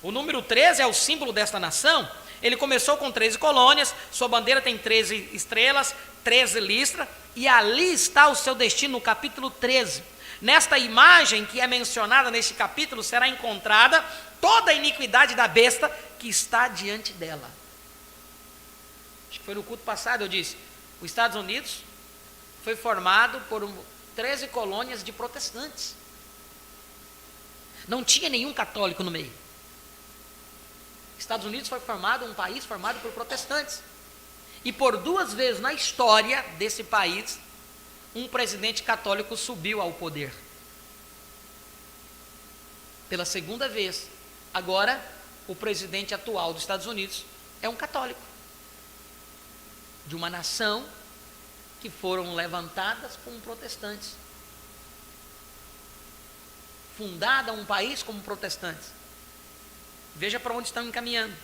O número 13 é o símbolo desta nação. Ele começou com 13 colônias, sua bandeira tem 13 estrelas, 13 listras, e ali está o seu destino no capítulo 13. Nesta imagem que é mencionada neste capítulo, será encontrada toda a iniquidade da besta que está diante dela. Acho que foi no culto passado, eu disse, os Estados Unidos foi formado por 13 colônias de protestantes. Não tinha nenhum católico no meio. Estados Unidos foi formado, um país formado por protestantes. E por 2 vezes na história desse país, um presidente católico subiu ao poder. Pela 2ª vez, agora, o presidente atual dos Estados Unidos é um católico. De uma nação que foram levantadas como protestantes. Fundada um país como protestantes. Veja para onde estão encaminhando.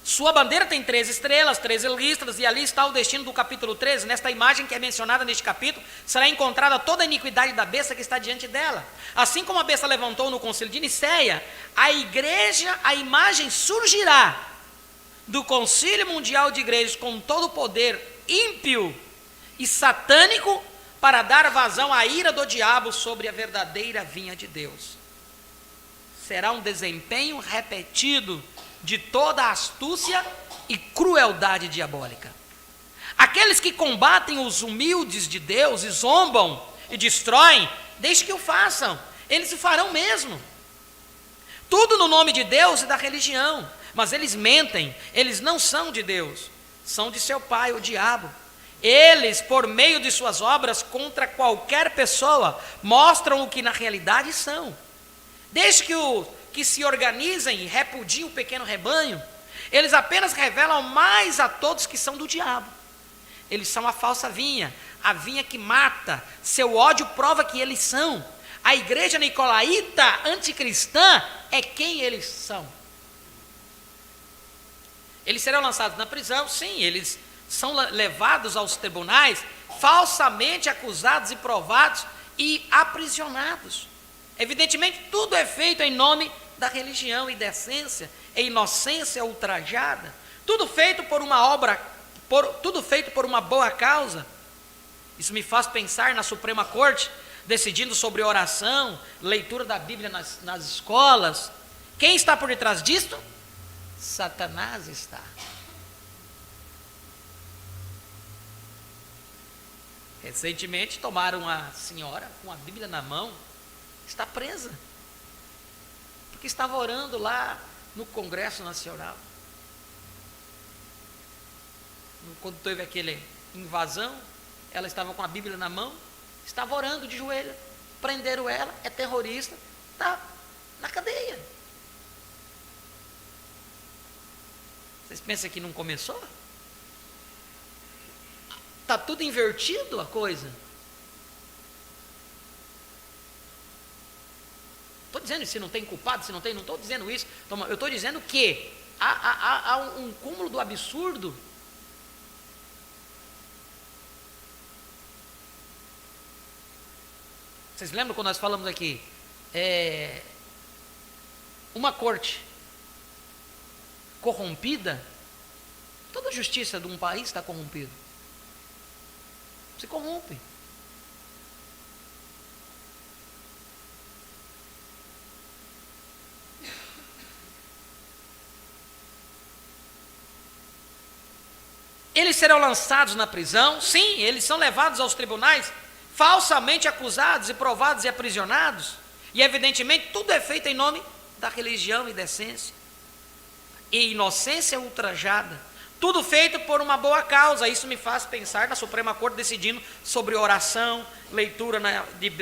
Sua bandeira tem 13 estrelas, 13 listras, e ali está o destino do capítulo 13. Nesta imagem que é mencionada neste capítulo, será encontrada toda a iniquidade da besta que está diante dela. Assim como a besta levantou no concílio de Nicéia, a igreja, a imagem surgirá do concílio mundial de igrejas com todo o poder ímpio e satânico para dar vazão à ira do diabo sobre a verdadeira vinha de Deus. Será um desempenho repetido de toda a astúcia e crueldade diabólica. Aqueles que combatem os humildes de Deus e zombam e destroem, deixe que o façam, eles o farão mesmo. Tudo no nome de Deus e da religião, mas eles mentem, eles não são de Deus, são de seu pai, o diabo. Eles, por meio de suas obras contra qualquer pessoa, mostram o que na realidade são. Desde que se organizem e repudiem o pequeno rebanho, eles apenas revelam mais a todos que são do diabo. Eles são a falsa vinha, a vinha que mata. Seu ódio prova que eles são. A igreja nicolaíta anticristã é quem eles são. Eles serão lançados na prisão, sim, eles são levados aos tribunais, falsamente acusados e provados e aprisionados. Evidentemente, tudo é feito em nome da religião e decência, e inocência ultrajada. Tudo feito por uma obra, tudo feito por uma boa causa. Isso me faz pensar na Suprema Corte, decidindo sobre oração, leitura da Bíblia nas escolas. Quem está por detrás disto? Satanás está. Recentemente tomaram uma senhora com a Bíblia na mão, está presa, porque estava orando lá no Congresso Nacional. Quando teve aquela invasão, ela estava com a Bíblia na mão, estava orando de joelho, prenderam ela, é terrorista, está na cadeia. Vocês pensam que não começou? Está tudo invertido a coisa. Estou dizendo se não tem culpado, se não tem, não estou dizendo isso. Eu estou dizendo que há um cúmulo do absurdo. Vocês lembram quando nós falamos aqui? Uma corte corrompida, toda a justiça de um país está corrompida. Se corrompe. Eles serão lançados na prisão, sim, eles são levados aos tribunais, falsamente acusados e provados e aprisionados, e evidentemente tudo é feito em nome da religião e decência, e inocência ultrajada, tudo feito por uma boa causa. Isso me faz pensar na Suprema Corte decidindo sobre oração, leitura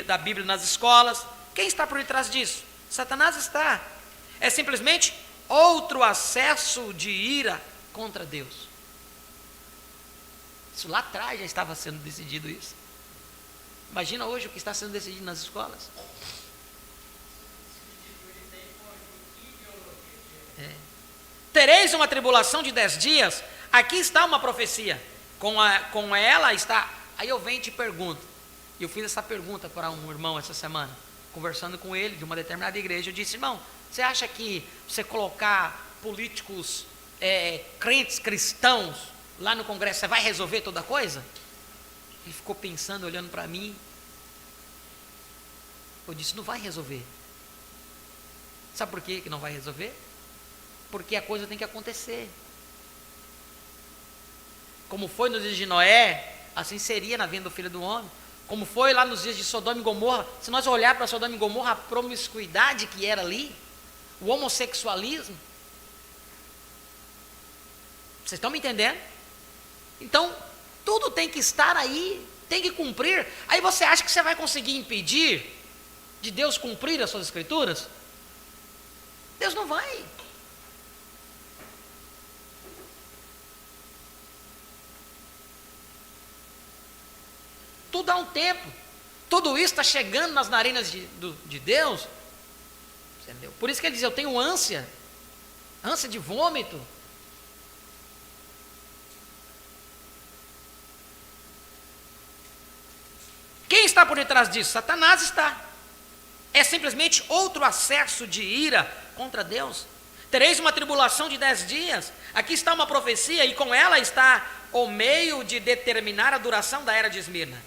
da Bíblia nas escolas. Quem está por detrás disso? Satanás está. É simplesmente outro acesso de ira contra Deus. Isso lá atrás já estava sendo decidido isso. Imagina hoje o que está sendo decidido nas escolas. Tereis uma tribulação de 10 dias. Aqui está uma profecia. Com ela está. Aí eu venho e te pergunto. E eu fiz essa pergunta para um irmão essa semana, conversando com ele de uma determinada igreja. Eu disse: irmão, você acha que você colocar políticos crentes cristãos lá no Congresso, você vai resolver toda a coisa? Ele ficou pensando, olhando para mim. Eu disse: não vai resolver. Sabe por que não vai resolver? Porque a coisa tem que acontecer. Como foi nos dias de Noé, assim seria na vinda do Filho do Homem. Como foi lá nos dias de Sodoma e Gomorra. Se nós olhar para Sodoma e Gomorra, a promiscuidade que era ali, o homossexualismo. Vocês estão me entendendo? Então, tudo tem que estar aí, tem que cumprir. Aí você acha que você vai conseguir impedir de Deus cumprir as suas escrituras? Deus não vai. Tudo há um tempo. Tudo isso está chegando nas narinas de Deus. Entendeu? Por isso que ele diz, eu tenho ânsia de vômito. Quem está por detrás disso? Satanás está. É simplesmente outro acesso de ira contra Deus. Tereis uma tribulação de 10 dias. Aqui está uma profecia e com ela está o meio de determinar a duração da era de Esmirna.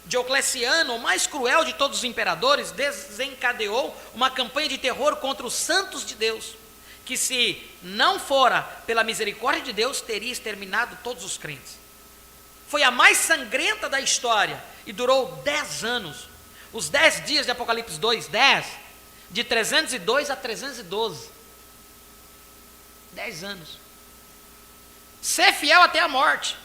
Diocleciano, o mais cruel de todos os imperadores, desencadeou uma campanha de terror contra os santos de Deus, que se não fora pela misericórdia de Deus, teria exterminado todos os crentes. Foi a mais sangrenta da história e durou 10 anos. Os 10 dias de Apocalipse 2, 10, de 302 a 312. 10 anos. Ser fiel até a morte.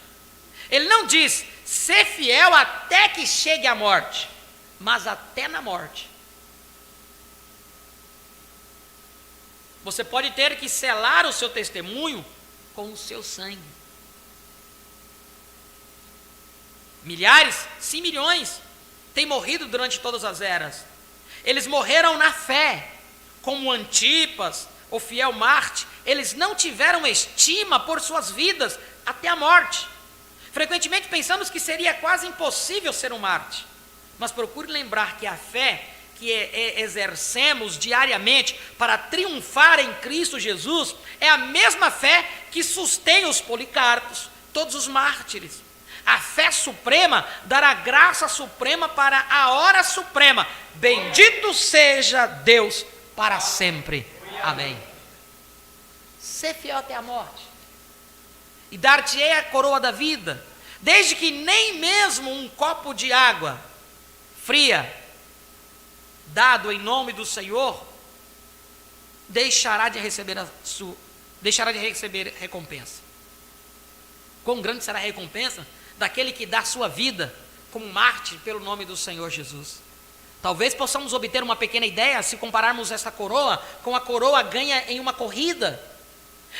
Ele não diz ser fiel até que chegue a morte, mas até na morte. Você pode ter que selar o seu testemunho com o seu sangue. Milhares, sim, milhões, têm morrido durante todas as eras. Eles morreram na fé, como Antipas, o fiel Marte. Eles não tiveram estima por suas vidas até a morte. Frequentemente pensamos que seria quase impossível ser um Marte, mas procure lembrar que a fé que exercemos diariamente para triunfar em Cristo Jesus é a mesma fé que sustém os Policarpos, todos os mártires. A fé suprema dará graça suprema para a hora suprema. Bendito seja Deus para sempre. Amém. Ser fiel até a morte. E dar-te-ei a coroa da vida, desde que nem mesmo um copo de água fria, dado em nome do Senhor, deixará de receber recompensa. Quão grande será a recompensa daquele que dá sua vida como mártir pelo nome do Senhor Jesus. Talvez possamos obter uma pequena ideia se compararmos esta coroa com a coroa ganha em uma corrida.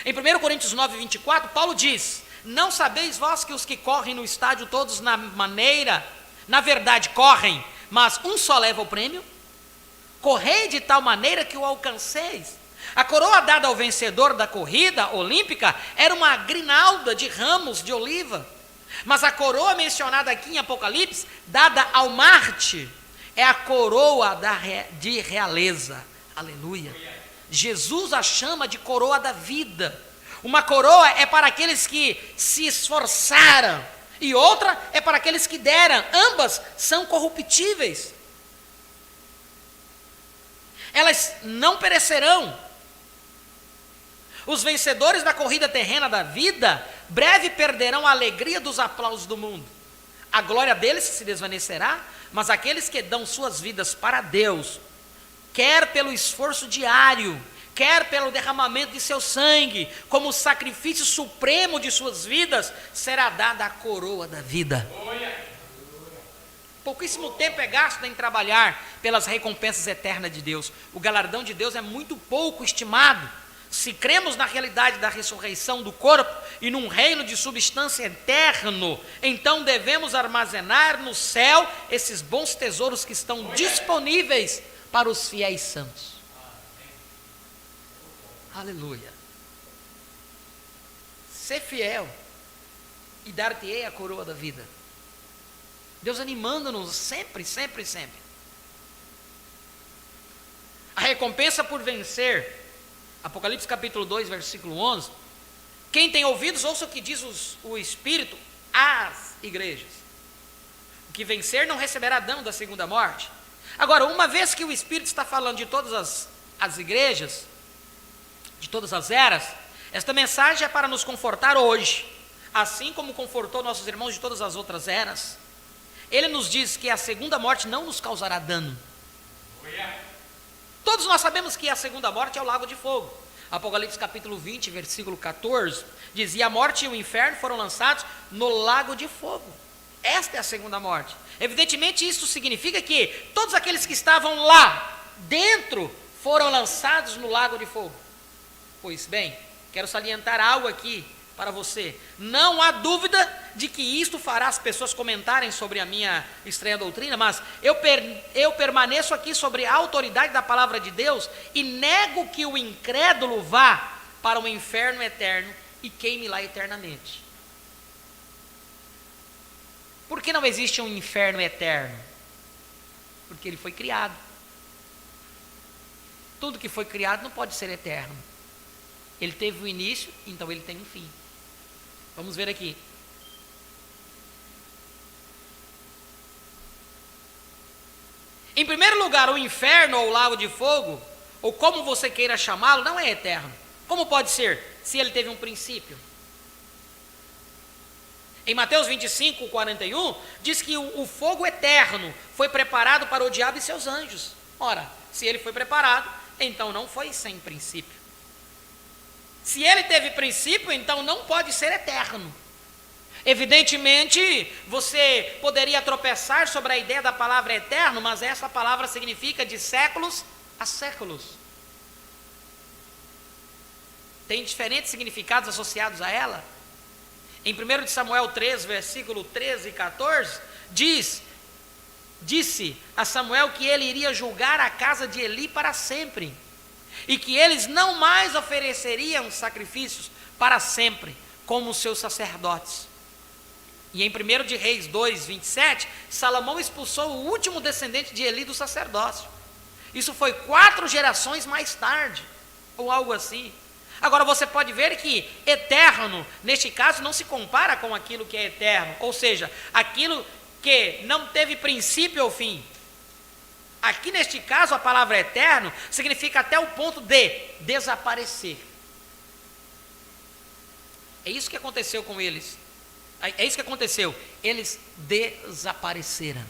Em 1 Coríntios 9, 24, Paulo diz: não sabeis vós que os que correm no estádio todos na verdade correm, mas um só leva o prêmio? Correi de tal maneira que o alcanceis. A coroa dada ao vencedor da corrida olímpica era uma grinalda de ramos de oliva. Mas a coroa mencionada aqui em Apocalipse, dada ao mártir, é a coroa de realeza. Aleluia. Jesus a chama de coroa da vida. Uma coroa é para aqueles que se esforçaram, e outra é para aqueles que deram. Ambas são corruptíveis. Elas não perecerão. Os vencedores da corrida terrena da vida, breve perderão a alegria dos aplausos do mundo. A glória deles se desvanecerá, mas aqueles que dão suas vidas para Deus, quer pelo esforço diário, quer pelo derramamento de seu sangue, como sacrifício supremo de suas vidas, será dada a coroa da vida. Pouquíssimo tempo é gasto em trabalhar pelas recompensas eternas de Deus. O galardão de Deus é muito pouco estimado. Se cremos na realidade da ressurreição do corpo e num reino de substância eterno, então devemos armazenar no céu esses bons tesouros que estão disponíveis para os fiéis santos. Aleluia. Ser fiel e dar-te-ei a coroa da vida. Deus animando-nos sempre, sempre, sempre. A recompensa por vencer. Apocalipse capítulo 2, versículo 11. Quem tem ouvidos, ouça o que diz o Espírito às igrejas. O que vencer não receberá dano da segunda morte. Agora, uma vez que o Espírito está falando de todas as igrejas, de todas as eras, esta mensagem é para nos confortar hoje, assim como confortou nossos irmãos de todas as outras eras. Ele nos diz que a segunda morte não nos causará dano. Todos nós sabemos que a segunda morte é o lago de fogo. Apocalipse capítulo 20, versículo 14, dizia: a morte e o inferno foram lançados no lago de fogo. Esta é a segunda morte. Evidentemente isso significa que todos aqueles que estavam lá dentro foram lançados no lago de fogo. Pois bem, quero salientar algo aqui para você. Não há dúvida de que isto fará as pessoas comentarem sobre a minha estranha doutrina, mas eu permaneço aqui sobre a autoridade da palavra de Deus e nego que o incrédulo vá para o inferno eterno e queime lá eternamente. Por que não existe um inferno eterno? Porque ele foi criado. Tudo que foi criado não pode ser eterno. Ele teve um início, então ele tem um fim. Vamos ver aqui. Em primeiro lugar, o inferno ou o lago de fogo, ou como você queira chamá-lo, não é eterno. Como pode ser, se ele teve um princípio? Em Mateus 25, 41, diz que o fogo eterno foi preparado para o diabo e seus anjos. Ora, se ele foi preparado, então não foi sem princípio. Se ele teve princípio, então não pode ser eterno. Evidentemente, você poderia tropeçar sobre a ideia da palavra eterno, mas essa palavra significa de séculos a séculos. Tem diferentes significados associados a ela. Em 1 Samuel 3, versículo 13 e 14, disse a Samuel que ele iria julgar a casa de Eli para sempre, e que eles não mais ofereceriam sacrifícios para sempre, como os seus sacerdotes. E em 1 de Reis 2, 27, Salomão expulsou o último descendente de Eli do sacerdócio. Isso foi 4 gerações mais tarde, ou algo assim. Agora você pode ver que eterno, neste caso, não se compara com aquilo que é eterno, ou seja, aquilo que não teve princípio ou fim. Aqui neste caso a palavra eterno significa até o ponto de desaparecer. É isso que aconteceu com eles. É isso que aconteceu. Eles desapareceram.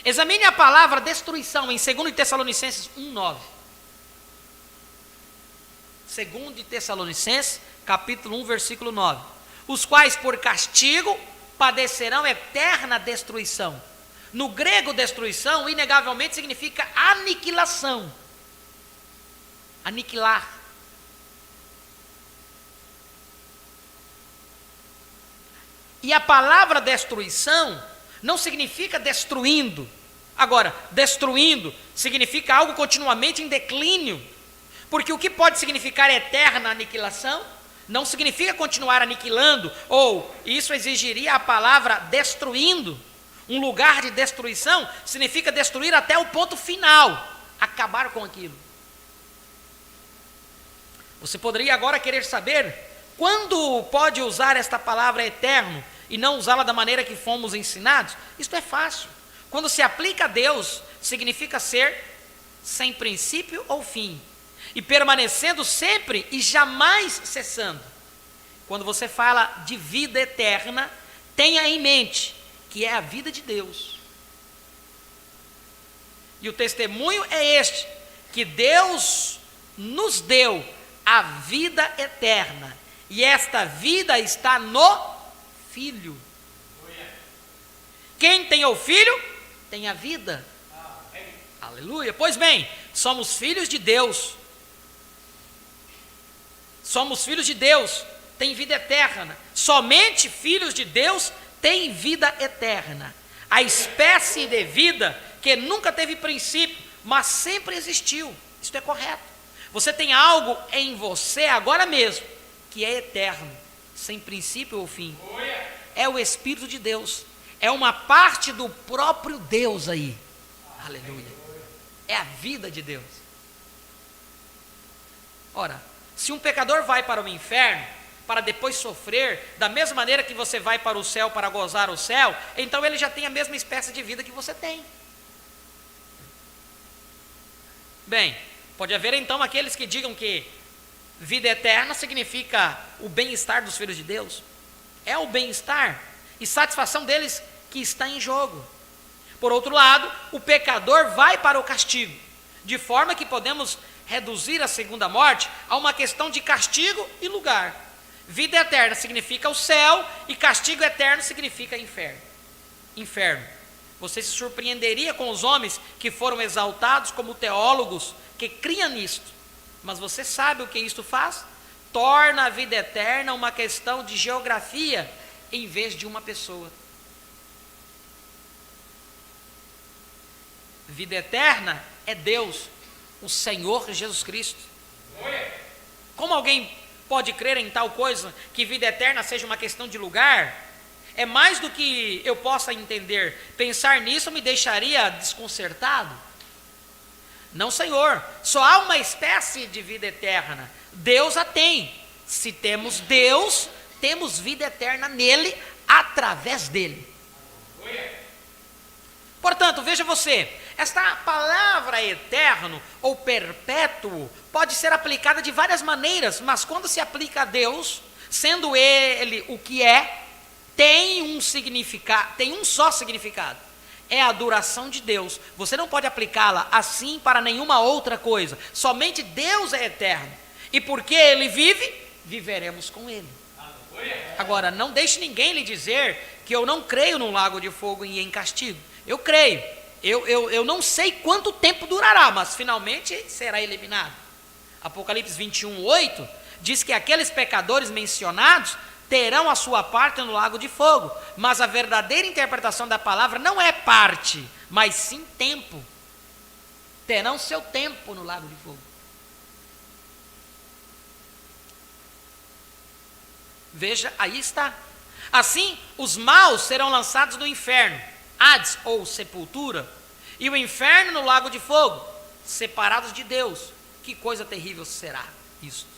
Examine a palavra destruição em 2 Tessalonicenses 1:9. 2 Tessalonicenses, capítulo 1, versículo 9. Os quais por castigo padecerão eterna destruição. No grego, destruição, inegavelmente significa aniquilação. Aniquilar. E a palavra destruição não significa destruindo. Agora, destruindo significa algo continuamente em declínio. Porque o que pode significar eterna aniquilação não significa continuar aniquilando, ou isso exigiria a palavra destruindo. Um lugar de destruição significa destruir até o ponto final, acabar com aquilo. Você poderia agora querer saber quando pode usar esta palavra eterno e não usá-la da maneira que fomos ensinados? Isto é fácil. Quando se aplica a Deus, significa ser sem princípio ou fim, e permanecendo sempre e jamais cessando. Quando você fala de vida eterna, tenha em mente que é a vida de Deus. E o testemunho é este, que Deus nos deu a vida eterna, e esta vida está no Filho. Quem tem o Filho, tem a vida. Aleluia. Pois bem, somos filhos de Deus. Somos filhos de Deus, tem vida eterna. Somente filhos de Deus têm vida eterna. A espécie de vida que nunca teve princípio, mas sempre existiu. Isso é correto. Você tem algo em você agora mesmo que é eterno, sem princípio ou fim. É o Espírito de Deus. É uma parte do próprio Deus aí. Aleluia. É a vida de Deus. Ora, se um pecador vai para o inferno para depois sofrer, da mesma maneira que você vai para o céu para gozar o céu, então ele já tem a mesma espécie de vida que você tem. Bem, pode haver então aqueles que digam que vida eterna significa o bem-estar dos filhos de Deus. É o bem-estar e satisfação deles que está em jogo. Por outro lado, o pecador vai para o castigo, de forma que podemos reduzir a segunda morte a uma questão de castigo e lugar. Vida eterna significa o céu e castigo eterno significa inferno. Inferno. Você se surpreenderia com os homens que foram exaltados como teólogos que criam nisto. Mas você sabe o que isto faz? torna a vida eterna uma questão de geografia em vez de uma pessoa. Vida eterna é Deus, o Senhor Jesus Cristo. Como alguém pode crer em tal coisa, que vida eterna seja uma questão de lugar? É mais do que eu possa entender. Pensar nisso me deixaria desconcertado. Não, Senhor, só há uma espécie de vida eterna. Deus a tem. Se temos Deus, temos vida eterna nele, através dele. Portanto, veja você, esta palavra eterno ou perpétuo pode ser aplicada de várias maneiras, mas quando se aplica a Deus, sendo ele o que é, tem um significado, tem um só significado. É a duração de Deus. Você não pode aplicá-la assim para nenhuma outra coisa. Somente Deus é eterno. E porque Ele vive, viveremos com Ele. Agora, não deixe ninguém lhe dizer que eu não creio num lago de fogo e em castigo. Eu creio. Eu não sei quanto tempo durará, mas finalmente será eliminado. Apocalipse 21:8 diz que aqueles pecadores mencionados terão a sua parte no lago de fogo, mas a verdadeira interpretação da palavra não é parte, mas sim tempo. Terão seu tempo no lago de fogo. Veja, aí está. Assim, os maus serão lançados no inferno, Hades ou sepultura, e o inferno no lago de fogo, separados de Deus. Que coisa terrível será isto.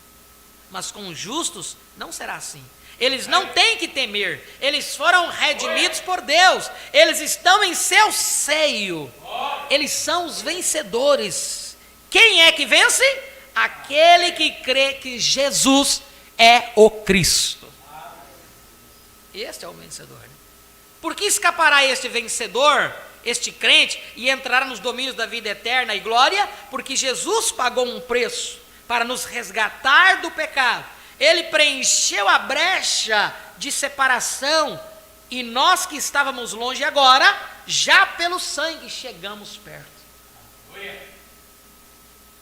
Mas com os justos não será assim. Eles não têm que temer, eles foram redimidos por Deus, eles estão em seu seio, eles são os vencedores. Quem é que vence? Aquele que crê que Jesus é o Cristo. Este é o vencedor. Por que escapará este vencedor, este crente, e entrará nos domínios da vida eterna e glória? Porque Jesus pagou um preço para nos resgatar do pecado. Ele preencheu a brecha de separação, e nós que estávamos longe agora, já pelo sangue chegamos perto.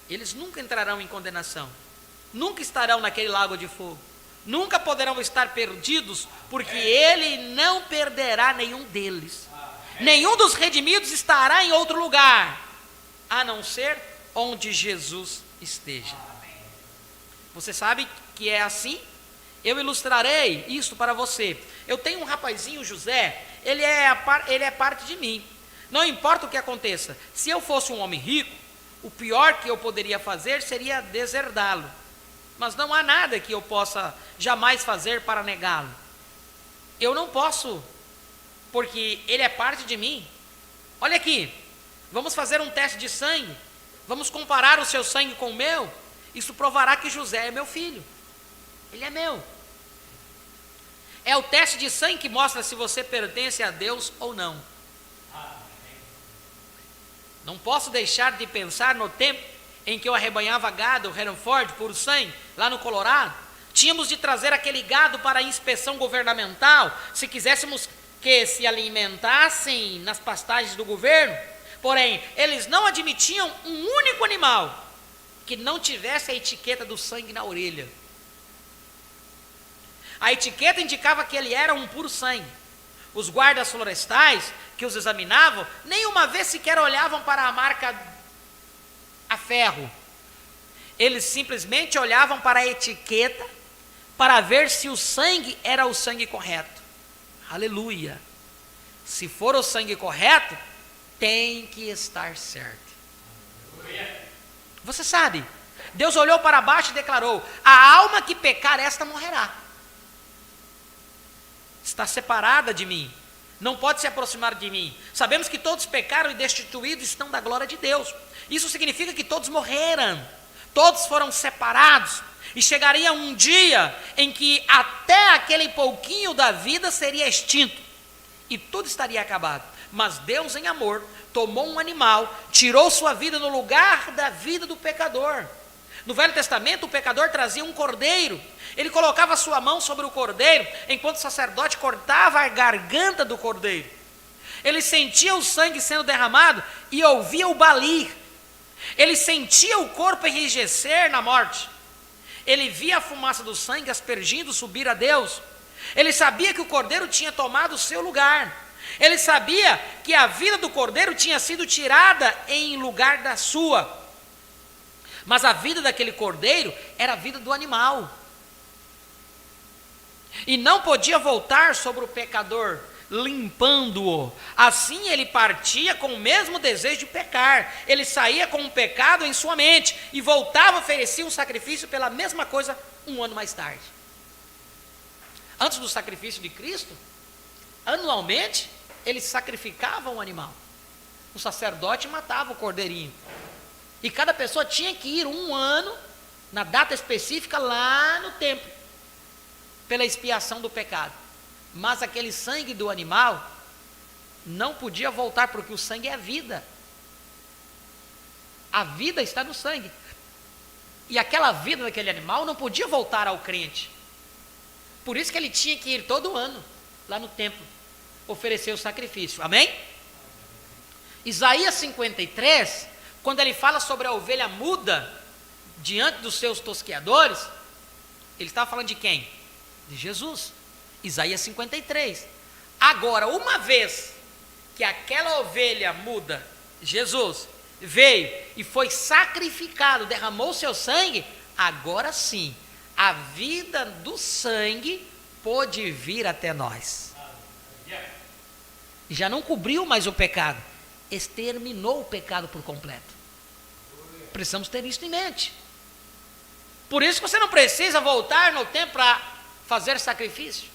Eles nunca entrarão em condenação, nunca estarão naquele lago de fogo, nunca poderão estar perdidos, porque Ele não perderá nenhum deles. Nenhum dos redimidos estará em outro lugar, a não ser onde Jesus esteja. Você sabe que é assim? Eu ilustrarei isso para você. Eu tenho um rapazinho, José, ele é parte de mim. Não importa o que aconteça, se eu fosse um homem rico, o pior que eu poderia fazer seria deserdá-lo. Mas não há nada que eu possa jamais fazer para negá-lo. Eu não posso, porque ele é parte de mim. Olha aqui, vamos fazer um teste de sangue, vamos comparar o seu sangue com o meu. Isso provará que José é meu filho. Ele é meu. É o teste de sangue que mostra se você pertence a Deus ou não. Não posso deixar de pensar no tempo em que eu arrebanhava gado, Hereford, puro sangue, lá no Colorado. Tínhamos de trazer aquele gado para a inspeção governamental, se quiséssemos que se alimentassem nas pastagens do governo. Porém, eles não admitiam um único animal que não tivesse a etiqueta do sangue na orelha. A etiqueta indicava que ele era um puro sangue. Os guardas florestais que os examinavam, nenhuma vez sequer olhavam para a marca a ferro. Eles simplesmente olhavam para a etiqueta para ver se o sangue era o sangue correto. Aleluia! Se for o sangue correto, tem que estar certo. Você sabe, Deus olhou para baixo e declarou: a alma que pecar, esta morrerá. Está separada de mim, não pode se aproximar de mim. Sabemos que todos pecaram e destituídos estão da glória de Deus. Isso significa que todos morreram, todos foram separados, e chegaria um dia em que até aquele pouquinho da vida seria extinto, e tudo estaria acabado. Mas Deus, em amor, tomou um animal, tirou sua vida no lugar da vida do pecador. No Velho Testamento, o pecador trazia um cordeiro. Ele colocava sua mão sobre o cordeiro, enquanto o sacerdote cortava a garganta do cordeiro. Ele sentia o sangue sendo derramado e ouvia o balir. Ele sentia o corpo enrijecer na morte. Ele via a fumaça do sangue aspergindo subir a Deus. Ele sabia que o cordeiro tinha tomado o seu lugar. Ele sabia que a vida do cordeiro tinha sido tirada em lugar da sua. Mas a vida daquele cordeiro era a vida do animal. E não podia voltar sobre o pecador, limpando-o. Assim ele partia com o mesmo desejo de pecar. Ele saía com um pecado em sua mente e voltava a oferecer um sacrifício pela mesma coisa um ano mais tarde. Antes do sacrifício de Cristo, anualmente, eles sacrificavam um animal. O sacerdote matava o cordeirinho. E cada pessoa tinha que ir um ano, na data específica, lá no templo, pela expiação do pecado. Mas aquele sangue do animal não podia voltar, porque o sangue é a vida. A vida está no sangue. E aquela vida daquele animal não podia voltar ao crente. Por isso que ele tinha que ir todo ano, lá no templo, oferecer o sacrifício. Amém? Isaías 53, quando ele fala sobre a ovelha muda diante dos seus tosqueadores, ele estava falando de quem? De Jesus. Isaías 53. Agora, uma vez que aquela ovelha muda, Jesus, veio e foi sacrificado, derramou seu sangue, agora sim, a vida do sangue pôde vir até nós. Já não cobriu mais o pecado, exterminou o pecado por completo. Precisamos ter isso em mente. Por isso que você não precisa voltar no tempo para fazer sacrifício.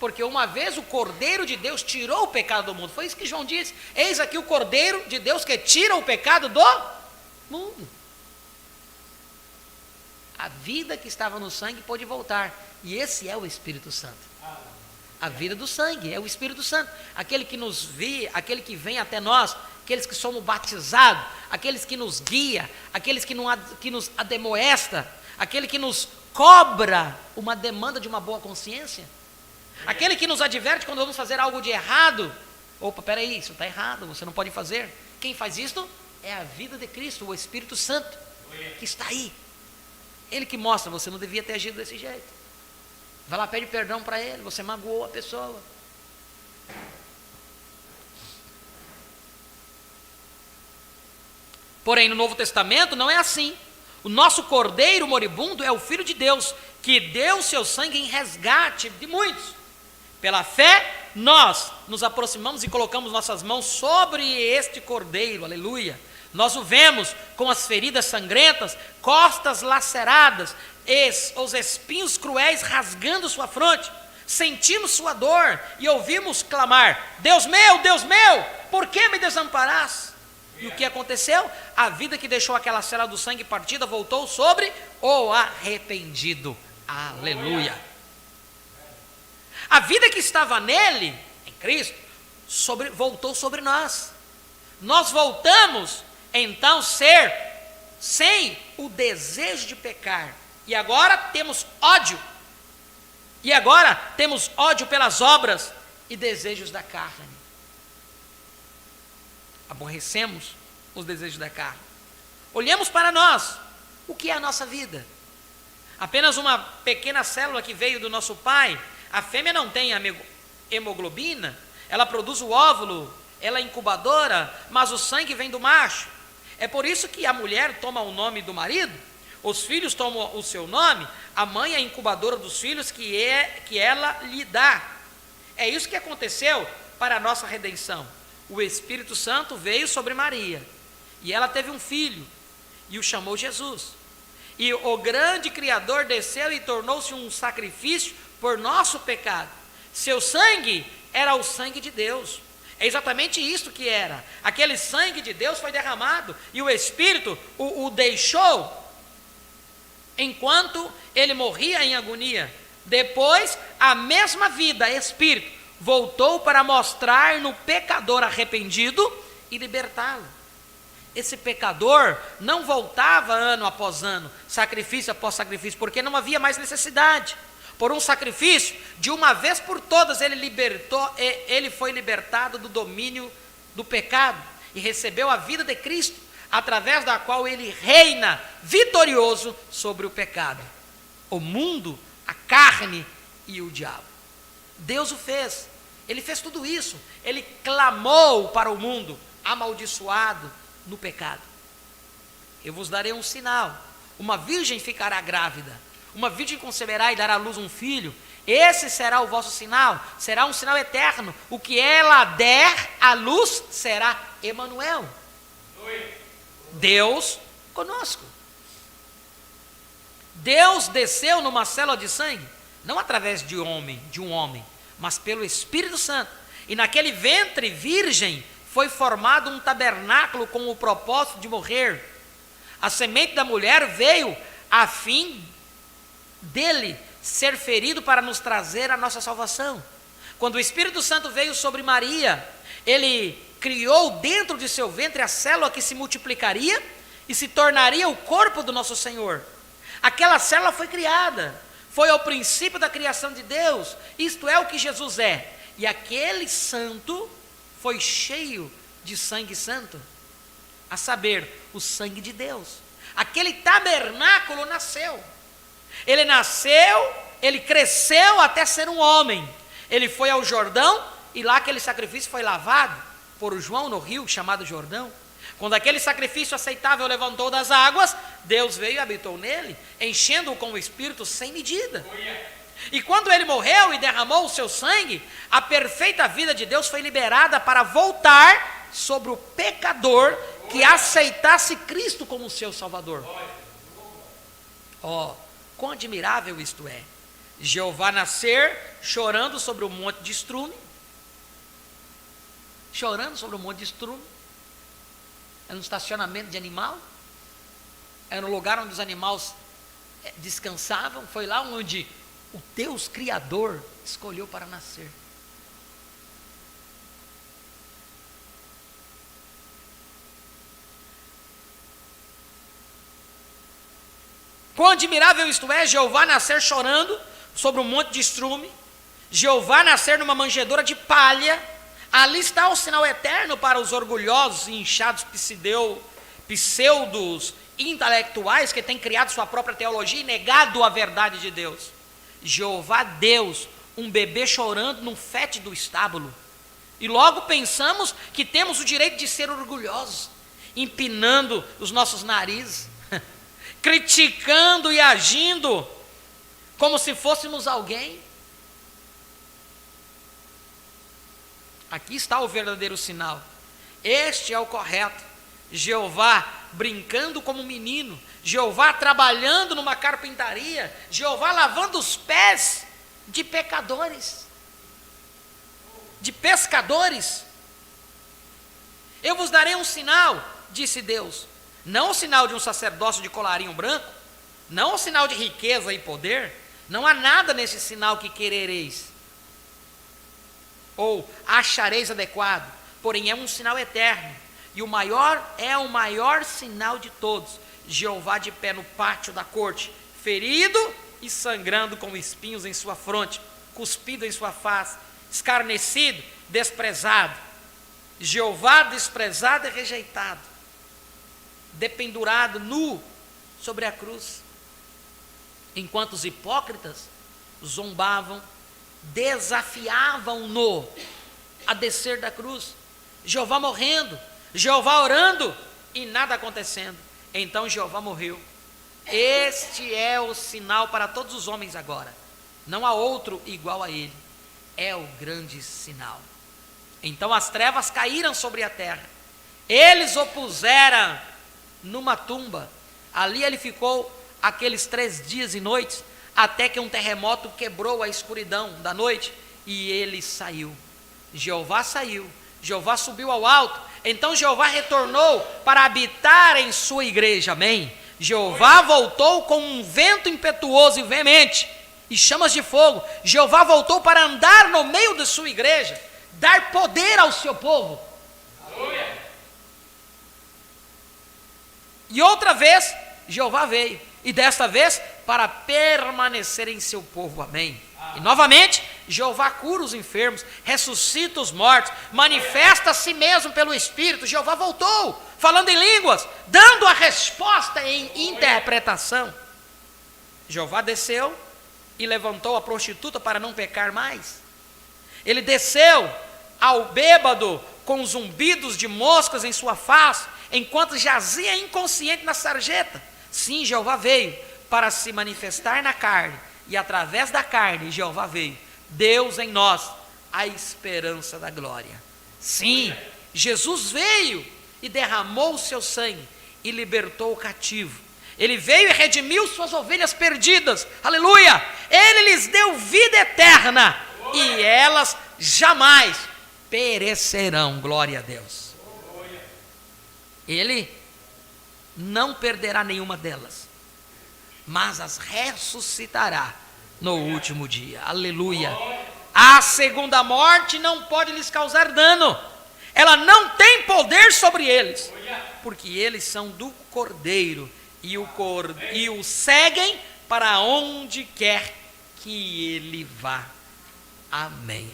Porque uma vez o Cordeiro de Deus tirou o pecado do mundo. Foi isso que João disse. Eis aqui o Cordeiro de Deus que tira o pecado do mundo. A vida que estava no sangue pôde voltar. E esse é o Espírito Santo. A vida do sangue é o Espírito Santo. Aquele que nos vê, aquele que vem até nós, aqueles que somos batizados, aqueles que nos guia, aqueles que nos ademoesta, aquele que nos cobra uma demanda de uma boa consciência, aquele que nos adverte quando vamos fazer algo de errado. Opa, peraí, isso está errado, você não pode fazer. Quem faz isto é a vida de Cristo, o Espírito Santo, que está aí. Ele que mostra, você não devia ter agido desse jeito. Vai lá, pede perdão para ele, você magoou a pessoa. Porém, no Novo Testamento não é assim. O nosso cordeiro moribundo é o Filho de Deus, que deu seu sangue em resgate de muitos. Pela fé, nós nos aproximamos e colocamos nossas mãos sobre este cordeiro, aleluia. Nós o vemos com as feridas sangrentas, costas laceradas, os espinhos cruéis rasgando sua fronte. Sentimos sua dor e ouvimos clamar: Deus meu, por que me desamparaste? E o que aconteceu? A vida que deixou aquela cela do sangue partida voltou sobre o arrependido. Aleluia. A vida que estava nele, em Cristo, voltou sobre nós. Nós voltamos então ser sem o desejo de pecar. E agora temos ódio. E agora temos ódio pelas obras e desejos da carne. Aborrecemos os desejos da carne. Olhemos para nós. O que é a nossa vida? Apenas uma pequena célula que veio do nosso pai. A fêmea não tem hemoglobina. Ela produz o óvulo. Ela é incubadora. Mas o sangue vem do macho. É por isso que a mulher toma o nome do marido. Os filhos tomam o seu nome. A mãe é a incubadora dos filhos que ela lhe dá. É isso que aconteceu para a nossa redenção. O Espírito Santo veio sobre Maria, e ela teve um filho, e o chamou Jesus. E o grande Criador desceu e tornou-se um sacrifício por nosso pecado. Seu sangue era o sangue de Deus. É exatamente isso que era. Aquele sangue de Deus foi derramado, e o Espírito o deixou, enquanto ele morria em agonia. Depois, a mesma vida, Espírito, voltou para mostrar no pecador arrependido e libertá-lo. Esse pecador não voltava ano após ano, sacrifício após sacrifício, porque não havia mais necessidade. Por um sacrifício, de uma vez por todas, ele foi libertado do domínio do pecado e recebeu a vida de Cristo. através da qual ele reina vitorioso sobre o pecado, o mundo, a carne e o diabo. Deus o fez, ele fez tudo isso, ele clamou para o mundo amaldiçoado no pecado. Eu vos darei um sinal, uma virgem ficará grávida, uma virgem conceberá e dará à luz um filho, esse será o vosso sinal, será um sinal eterno, o que ela der à luz será Emanuel, Deus conosco. Deus desceu numa célula de sangue, não através de um homem, mas pelo Espírito Santo, e naquele ventre virgem foi formado um tabernáculo com o propósito de morrer. A semente da mulher veio a fim dele ser ferido para nos trazer a nossa salvação. Quando o Espírito Santo veio sobre Maria, ele criou dentro de seu ventre a célula que se multiplicaria e se tornaria o corpo do nosso Senhor. Aquela célula foi criada, foi ao princípio da criação de Deus, isto é o que Jesus é. E aquele santo foi cheio de sangue santo, a saber, o sangue de Deus. Aquele tabernáculo nasceu. Ele nasceu, ele cresceu até ser um homem. Ele foi ao Jordão e lá aquele sacrifício foi lavado por João no rio chamado Jordão. Quando aquele sacrifício aceitável levantou das águas, Deus veio e habitou nele, enchendo-o com o Espírito sem medida. E quando ele morreu e derramou o seu sangue, a perfeita vida de Deus foi liberada para voltar sobre o pecador que aceitasse Cristo como seu Salvador. Oh, quão admirável isto é! Jeová nascer chorando sobre o monte de estrume, chorando sobre o monte de estrume, é no estacionamento de animal, é no lugar onde os animais descansavam, foi lá onde o Deus Criador escolheu para nascer. Quão admirável isto é, Jeová nascer chorando sobre um monte de estrume, Jeová nascer numa manjedoura de palha. Ali está o sinal eterno para os orgulhosos e inchados pseudos intelectuais que têm criado sua própria teologia e negado a verdade de Deus. Jeová Deus, um bebê chorando num fétido estábulo. E logo pensamos que temos o direito de ser orgulhosos, empinando os nossos narizes, criticando e agindo como se fôssemos alguém. Aqui está o verdadeiro sinal. Este é o correto. Jeová brincando como um menino, Jeová trabalhando numa carpintaria, Jeová lavando os pés de pecadores, de pescadores. Eu vos darei um sinal, disse Deus, não o sinal de um sacerdócio de colarinho branco, não o sinal de riqueza e poder, não há nada nesse sinal que querereis, ou achareis adequado, porém é um sinal eterno, e o maior sinal de todos, Jeová de pé no pátio da corte, ferido e sangrando com espinhos em sua fronte, cuspido em sua face, escarnecido, desprezado, Jeová desprezado e rejeitado, dependurado nu sobre a cruz, enquanto os hipócritas zombavam, desafiavam-no a descer da cruz, Jeová morrendo, Jeová orando e nada acontecendo. Então Jeová morreu. Este é o sinal para todos os homens agora, não há outro igual a ele, é o grande sinal. Então as trevas caíram sobre a terra, eles o puseram numa tumba, ali ele ficou aqueles 3 dias e noites, até que um terremoto quebrou a escuridão da noite, e ele saiu. Jeová saiu, Jeová subiu ao alto, então Jeová retornou para habitar em sua igreja, amém? Jeová voltou com um vento impetuoso e veemente, e chamas de fogo. Jeová voltou para andar no meio de sua igreja, dar poder ao seu povo. Aleluia. E outra vez, Jeová veio, e desta vez, para permanecer em seu povo, amém? E novamente, Jeová cura os enfermos, ressuscita os mortos, manifesta a si mesmo pelo Espírito. Jeová voltou, falando em línguas, dando a resposta em interpretação. Jeová desceu e levantou a prostituta para não pecar mais. Ele desceu ao bêbado com zumbidos de moscas em sua face, enquanto jazia inconsciente na sarjeta. Sim, Jeová veio para se manifestar na carne, e através da carne Jeová veio, Deus em nós, a esperança da glória. Sim, Jesus veio e derramou o seu sangue e libertou o cativo. Ele veio e redimiu suas ovelhas perdidas, aleluia. Ele lhes deu vida eterna e elas jamais perecerão, glória a Deus. Ele não perderá nenhuma delas, mas as ressuscitará no último dia, aleluia. A segunda morte não pode lhes causar dano, ela não tem poder sobre eles, porque eles são do Cordeiro, e o seguem para onde quer que ele vá, amém.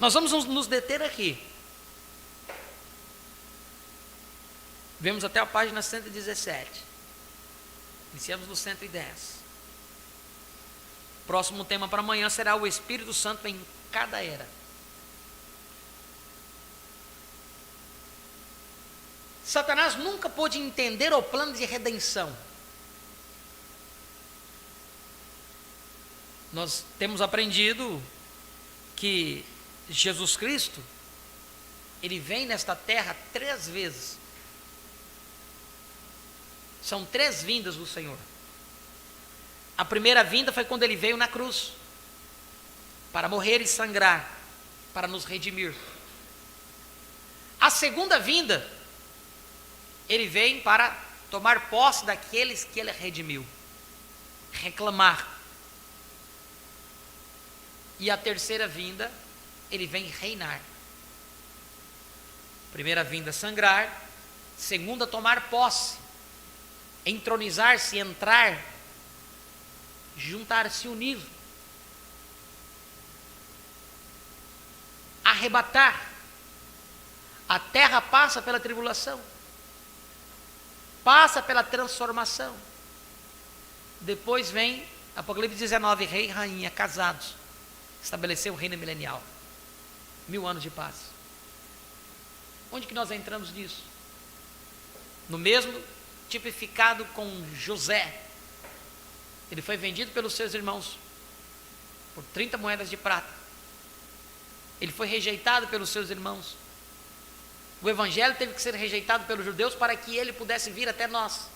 Nós vamos nos deter aqui. Vemos até a página 117. Iniciamos no 110. Próximo tema para amanhã será o Espírito Santo em cada era. Satanás nunca pôde entender o plano de redenção. Nós temos aprendido que Jesus Cristo, ele vem nesta terra 3 vezes. São 3 vindas do Senhor. A primeira vinda foi quando ele veio na cruz, para morrer e sangrar, para nos redimir. A segunda vinda, ele vem para tomar posse daqueles que ele redimiu, reclamar. E a terceira vinda, ele vem reinar. Primeira vinda, sangrar. Segunda, tomar posse, entronizar-se, entrar, juntar-se, unir, arrebatar. A terra passa pela tribulação, passa pela transformação. Depois vem Apocalipse 19, rei e rainha casados, estabeleceu o reino milenial, 1000 anos de paz. Onde que nós entramos nisso? No mesmo tipificado com José. Ele foi vendido pelos seus irmãos por 30 moedas de prata. Ele foi rejeitado pelos seus irmãos. O evangelho teve que ser rejeitado pelos judeus para que ele pudesse vir até nós.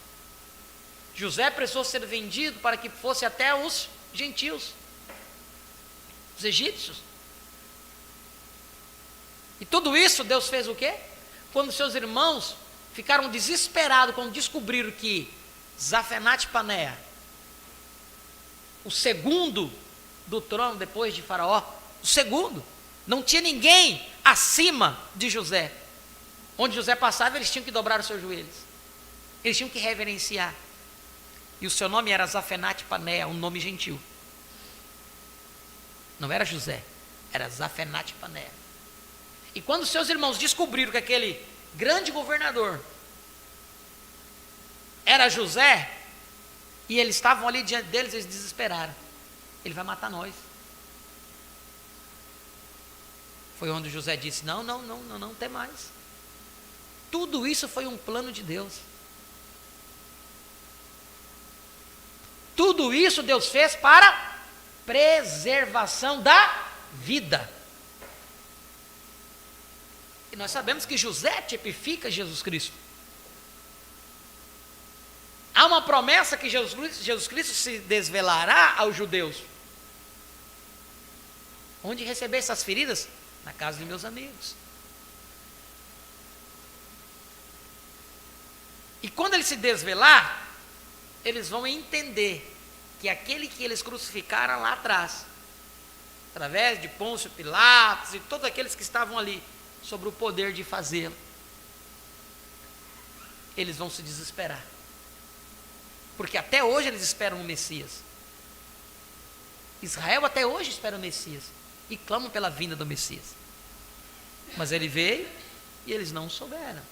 José precisou ser vendido para que fosse até os gentios, os egípcios. E tudo isso Deus fez o quê? Quando seus irmãos ficaram desesperados quando descobriram que Zafenate Paneah, o segundo do trono depois de Faraó, o segundo, não tinha ninguém acima de José. Onde José passava, eles tinham que dobrar os seus joelhos, eles tinham que reverenciar. E o seu nome era Zafenate Paneah, um nome gentil. Não era José, era Zafenate Paneah. E quando seus irmãos descobriram que aquele grande governador era José, e eles estavam ali diante deles, eles desesperaram. Ele vai matar nós. Foi onde José disse: não tem mais. Tudo isso foi um plano de Deus. Tudo isso Deus fez para preservação da vida. E nós sabemos que José tipifica Jesus Cristo. Há uma promessa que Jesus Cristo se desvelará aos judeus. Onde receber essas feridas? Na casa de meus amigos. E quando ele se desvelar, eles vão entender que aquele que eles crucificaram lá atrás, através de Pôncio Pilatos e todos aqueles que estavam ali, sobre o poder de fazê-lo, eles vão se desesperar, porque até hoje eles esperam o Messias. Israel até hoje espera o Messias e clama pela vinda do Messias. Mas ele veio e eles não souberam.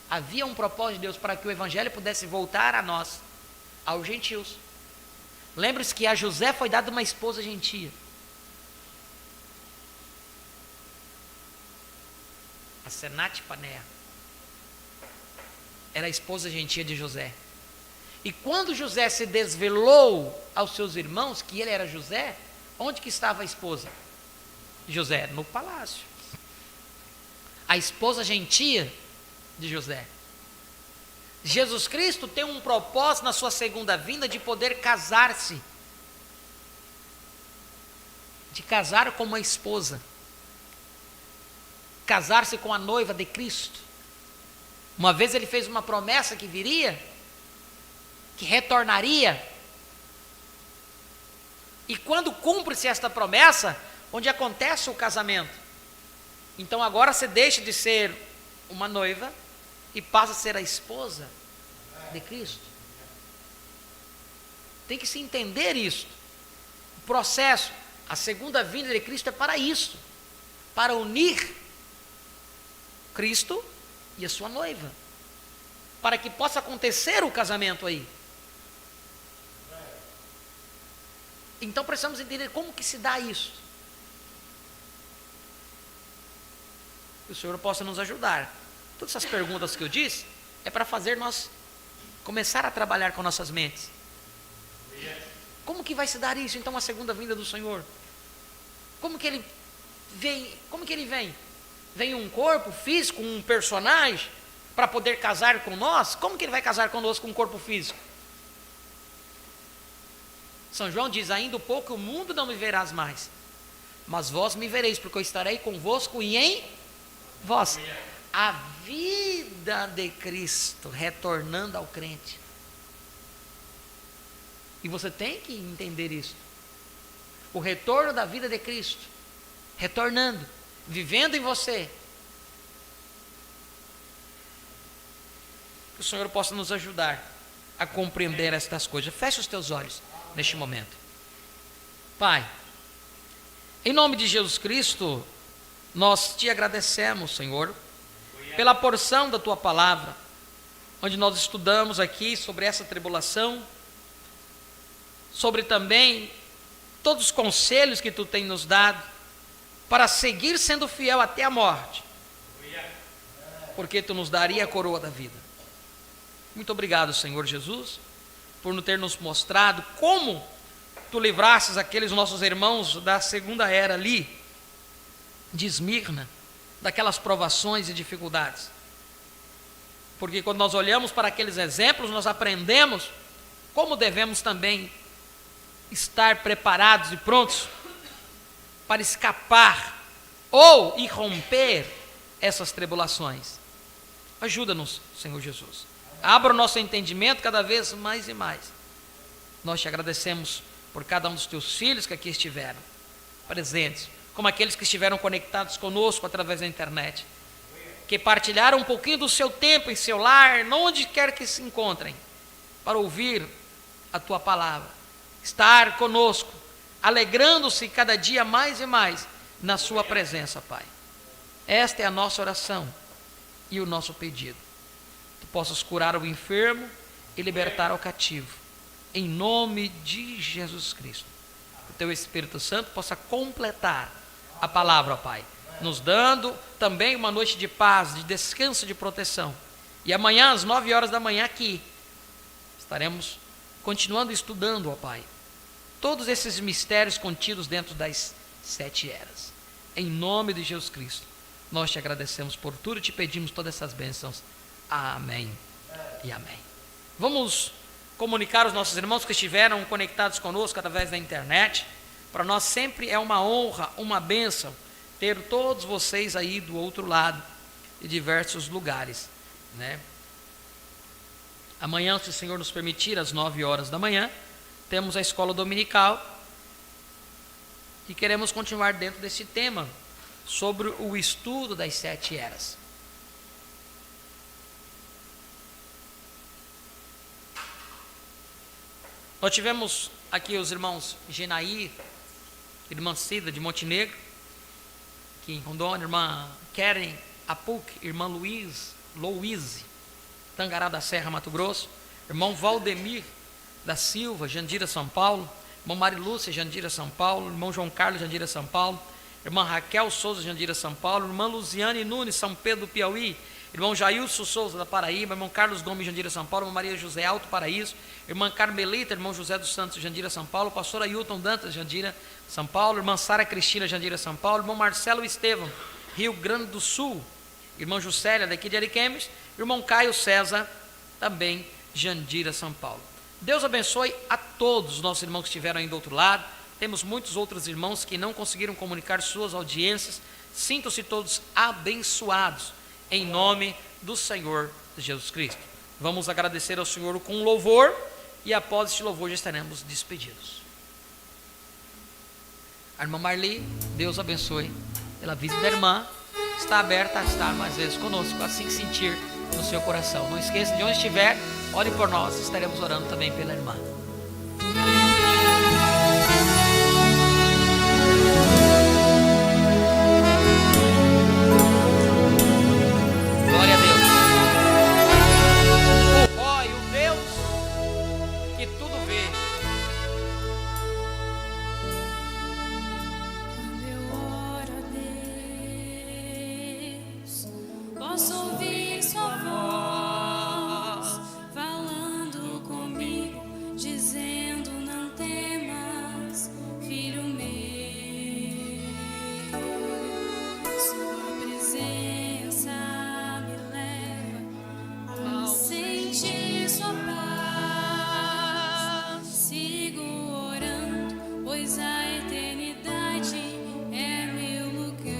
Havia um propósito de Deus para que o evangelho pudesse voltar a nós, aos gentios. Lembre-se que a José foi dada uma esposa gentia. A Senate Panea era a esposa gentia de José. E quando José se desvelou aos seus irmãos que ele era José, onde que estava a esposa? José, no palácio. A esposa gentia de José. Jesus Cristo tem um propósito na sua segunda vinda de poder casar-se. De casar com uma esposa. Casar-se com a noiva de Cristo. Uma vez ele fez uma promessa que viria, que retornaria. E quando cumpre-se esta promessa, onde acontece o casamento. Então agora você deixa de ser uma noiva e passa a ser a esposa de Cristo. Tem que se entender isso. O processo, a segunda vinda de Cristo é para isso. Para unir Cristo e a sua noiva. Para que possa acontecer o casamento aí. Então precisamos entender como que se dá isso. Que o Senhor possa nos ajudar. Todas essas perguntas que eu disse é para fazer nós começar a trabalhar com nossas mentes. Como que vai se dar isso então a segunda vinda do Senhor? Como que ele vem? Como que ele vem? Vem um corpo físico, um personagem para poder casar com nós? Como que ele vai casar conosco com um corpo físico? São João diz: ainda um pouco o mundo não me verás mais, mas vós me vereis, porque eu estarei convosco e em vós. A vida de Cristo retornando ao crente. E você tem que entender isso. O retorno da vida de Cristo, retornando, vivendo em você. Que o Senhor possa nos ajudar a compreender estas coisas. Feche os teus olhos neste momento. Pai, em nome de Jesus Cristo, nós te agradecemos, Senhor, pela porção da tua palavra, onde nós estudamos aqui sobre essa tribulação, sobre também todos os conselhos que tu tem nos dado para seguir sendo fiel até a morte, porque tu nos daria a coroa da vida. Muito obrigado, Senhor Jesus, por não ter nos mostrado como tu livrasses aqueles nossos irmãos da segunda era ali, de Esmirna, daquelas provações e dificuldades. Porque quando nós olhamos para aqueles exemplos, nós aprendemos como devemos também estar preparados e prontos para escapar ou irromper essas tribulações. Ajuda-nos, Senhor Jesus. Abra o nosso entendimento cada vez mais e mais. Nós te agradecemos por cada um dos teus filhos que aqui estiveram presentes, como aqueles que estiveram conectados conosco através da internet, que partilharam um pouquinho do seu tempo em seu lar, onde quer que se encontrem, para ouvir a tua palavra, estar conosco, alegrando-se cada dia mais e mais na sua presença, Pai. Esta é a nossa oração e o nosso pedido. Tu possas curar o enfermo e libertar o cativo, em nome de Jesus Cristo. O teu Espírito Santo possa completar a palavra, Pai, nos dando também uma noite de paz, de descanso, de proteção. E amanhã às 9 horas da manhã aqui estaremos continuando estudando, ó Pai, todos esses mistérios contidos dentro das 7 eras. Em nome de Jesus Cristo, nós te agradecemos por tudo e te pedimos todas essas bênçãos. Amém e amém. Vamos comunicar aos nossos irmãos que estiveram conectados conosco através da internet. Para nós sempre é uma honra, uma bênção ter todos vocês aí do outro lado, de diversos lugares, né? Amanhã, se o Senhor nos permitir, às 9 horas da manhã, temos a escola dominical e queremos continuar dentro desse tema sobre o estudo das 7 eras. Nós tivemos aqui os irmãos Genaí, irmã Cida de Montenegro, aqui em Rondônia, irmã Keren Apuc, irmã Louise, Tangará da Serra, Mato Grosso, irmão Valdemir da Silva, Jandira, São Paulo, irmã Marilúcia, Jandira, São Paulo, irmão João Carlos, Jandira, São Paulo, irmã Raquel Souza, Jandira, São Paulo, irmã Luziane Nunes, São Pedro, Piauí, irmão Jailson Souza, da Paraíba, irmão Carlos Gomes, Jandira, São Paulo, irmã Maria José, Alto Paraíso, irmã Carmelita, irmão José dos Santos, Jandira, São Paulo, pastor Ailton Dantas, Jandira, São Paulo, irmã Sara Cristina, Jandira, São Paulo, irmão Marcelo Estevam, Rio Grande do Sul, irmã Juscelia, daqui de Ariquemes, irmão Caio César, também Jandira, São Paulo. Deus abençoe a todos os nossos irmãos que estiveram aí do outro lado. Temos muitos outros irmãos que não conseguiram comunicar suas audiências. Sintam-se todos abençoados, em nome do Senhor Jesus Cristo. Vamos agradecer ao Senhor com louvor, e após este louvor já estaremos despedidos. A irmã Marli, Deus abençoe pela visita da irmã. Está aberta a estar mais vezes conosco, assim que sentir no seu coração. Não esqueça, de onde estiver, ore por nós, estaremos orando também pela irmã. Glória a Deus. O Pai, o Deus que tudo vê. Quando eu oro a Deus, posso ouvir sua voz falando comigo, dizendo: não temas, filho meu. Sua presença me leva a sentir sua paz. Sigo orando, pois a eternidade é meu lugar.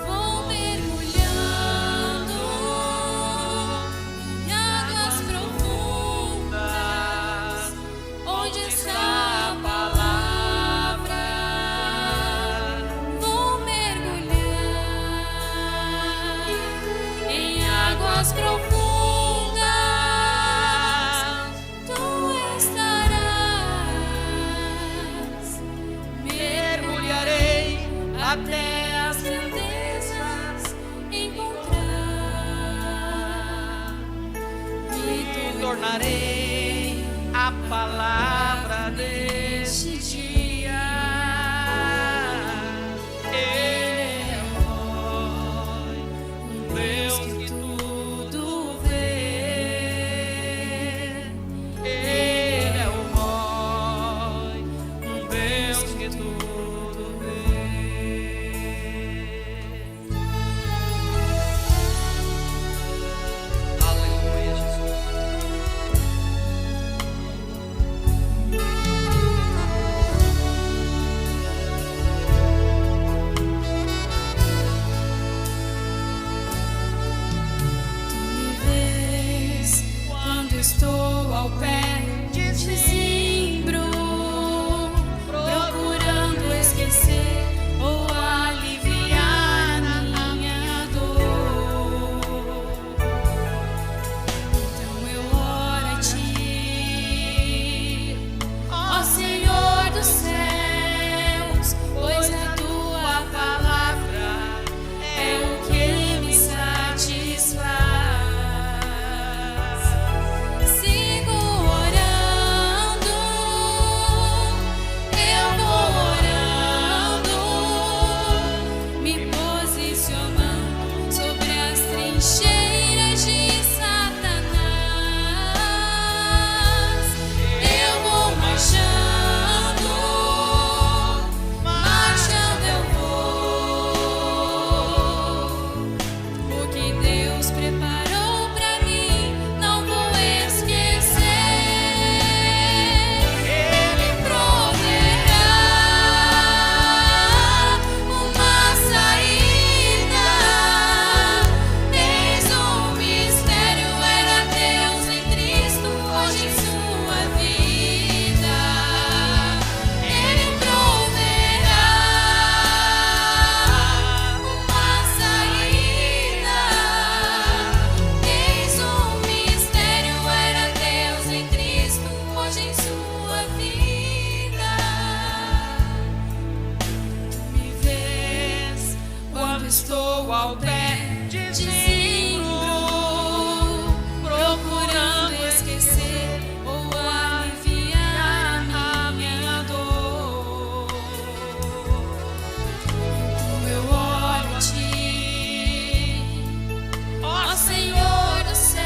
Vou mergulhando em águas profundas, onde está a palavra. Vou mergulhar em águas profundas, tu estarás. Mergulharei até as grandezas encontrar. Me Tornarei a palavra deste dia. Ele é o Pai, um Deus que tudo vê. Ele é o Pai, um Deus que tudo vê. Aleluia, Jesus. Tu me vês quando estou ao pé de Zimbro, procurando esquecer ou aliviar minha dor. Então eu oro a ti, ó Senhor dos céus, pois a tua palavra é o que me satisfaz. Sigo orando, eu vou orando, me posicionando sobre as trincheiras de Satanás. Eu vou marchando estou ao pé de zimbro, procurando esquecer ou aliviar a minha dor. Então eu oro a ti, ó Senhor do céu,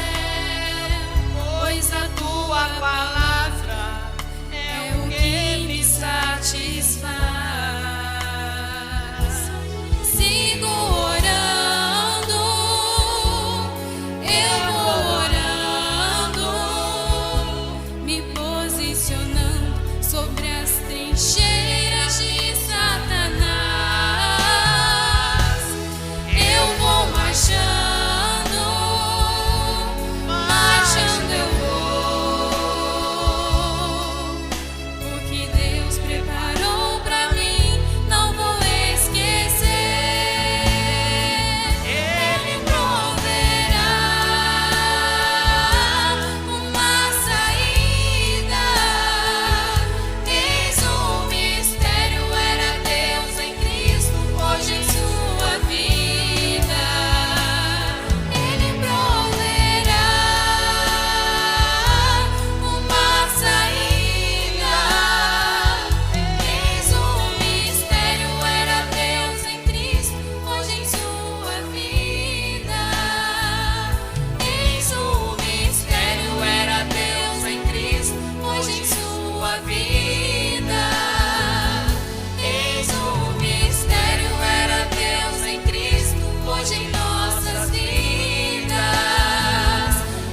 pois a tua palavra é o que me satisfaz. Sigo orando, eu vou orando, me posicionando sobre as trincheiras de Satanás. Eu vou marchando, marchando eu vou. O que Deus preparou pra mim, não vou esquecer. Ele proverá uma saída. Eis o mistério, era Deus em Cristo, hoje em sua vida. Ele proverá uma saída. Eis o mistério, era Deus em Cristo, hoje em sua vida. Eis o mistério, era Deus em Cristo, hoje em sua vida. Eis o mistério, era Deus em Cristo, hoje em nossas vidas.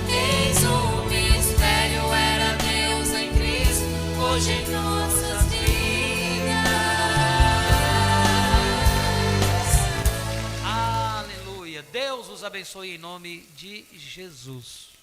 Eis o mistério, era Deus em Cristo, hoje em nossas vidas. Aleluia. Deus os abençoe em nome de Jesus.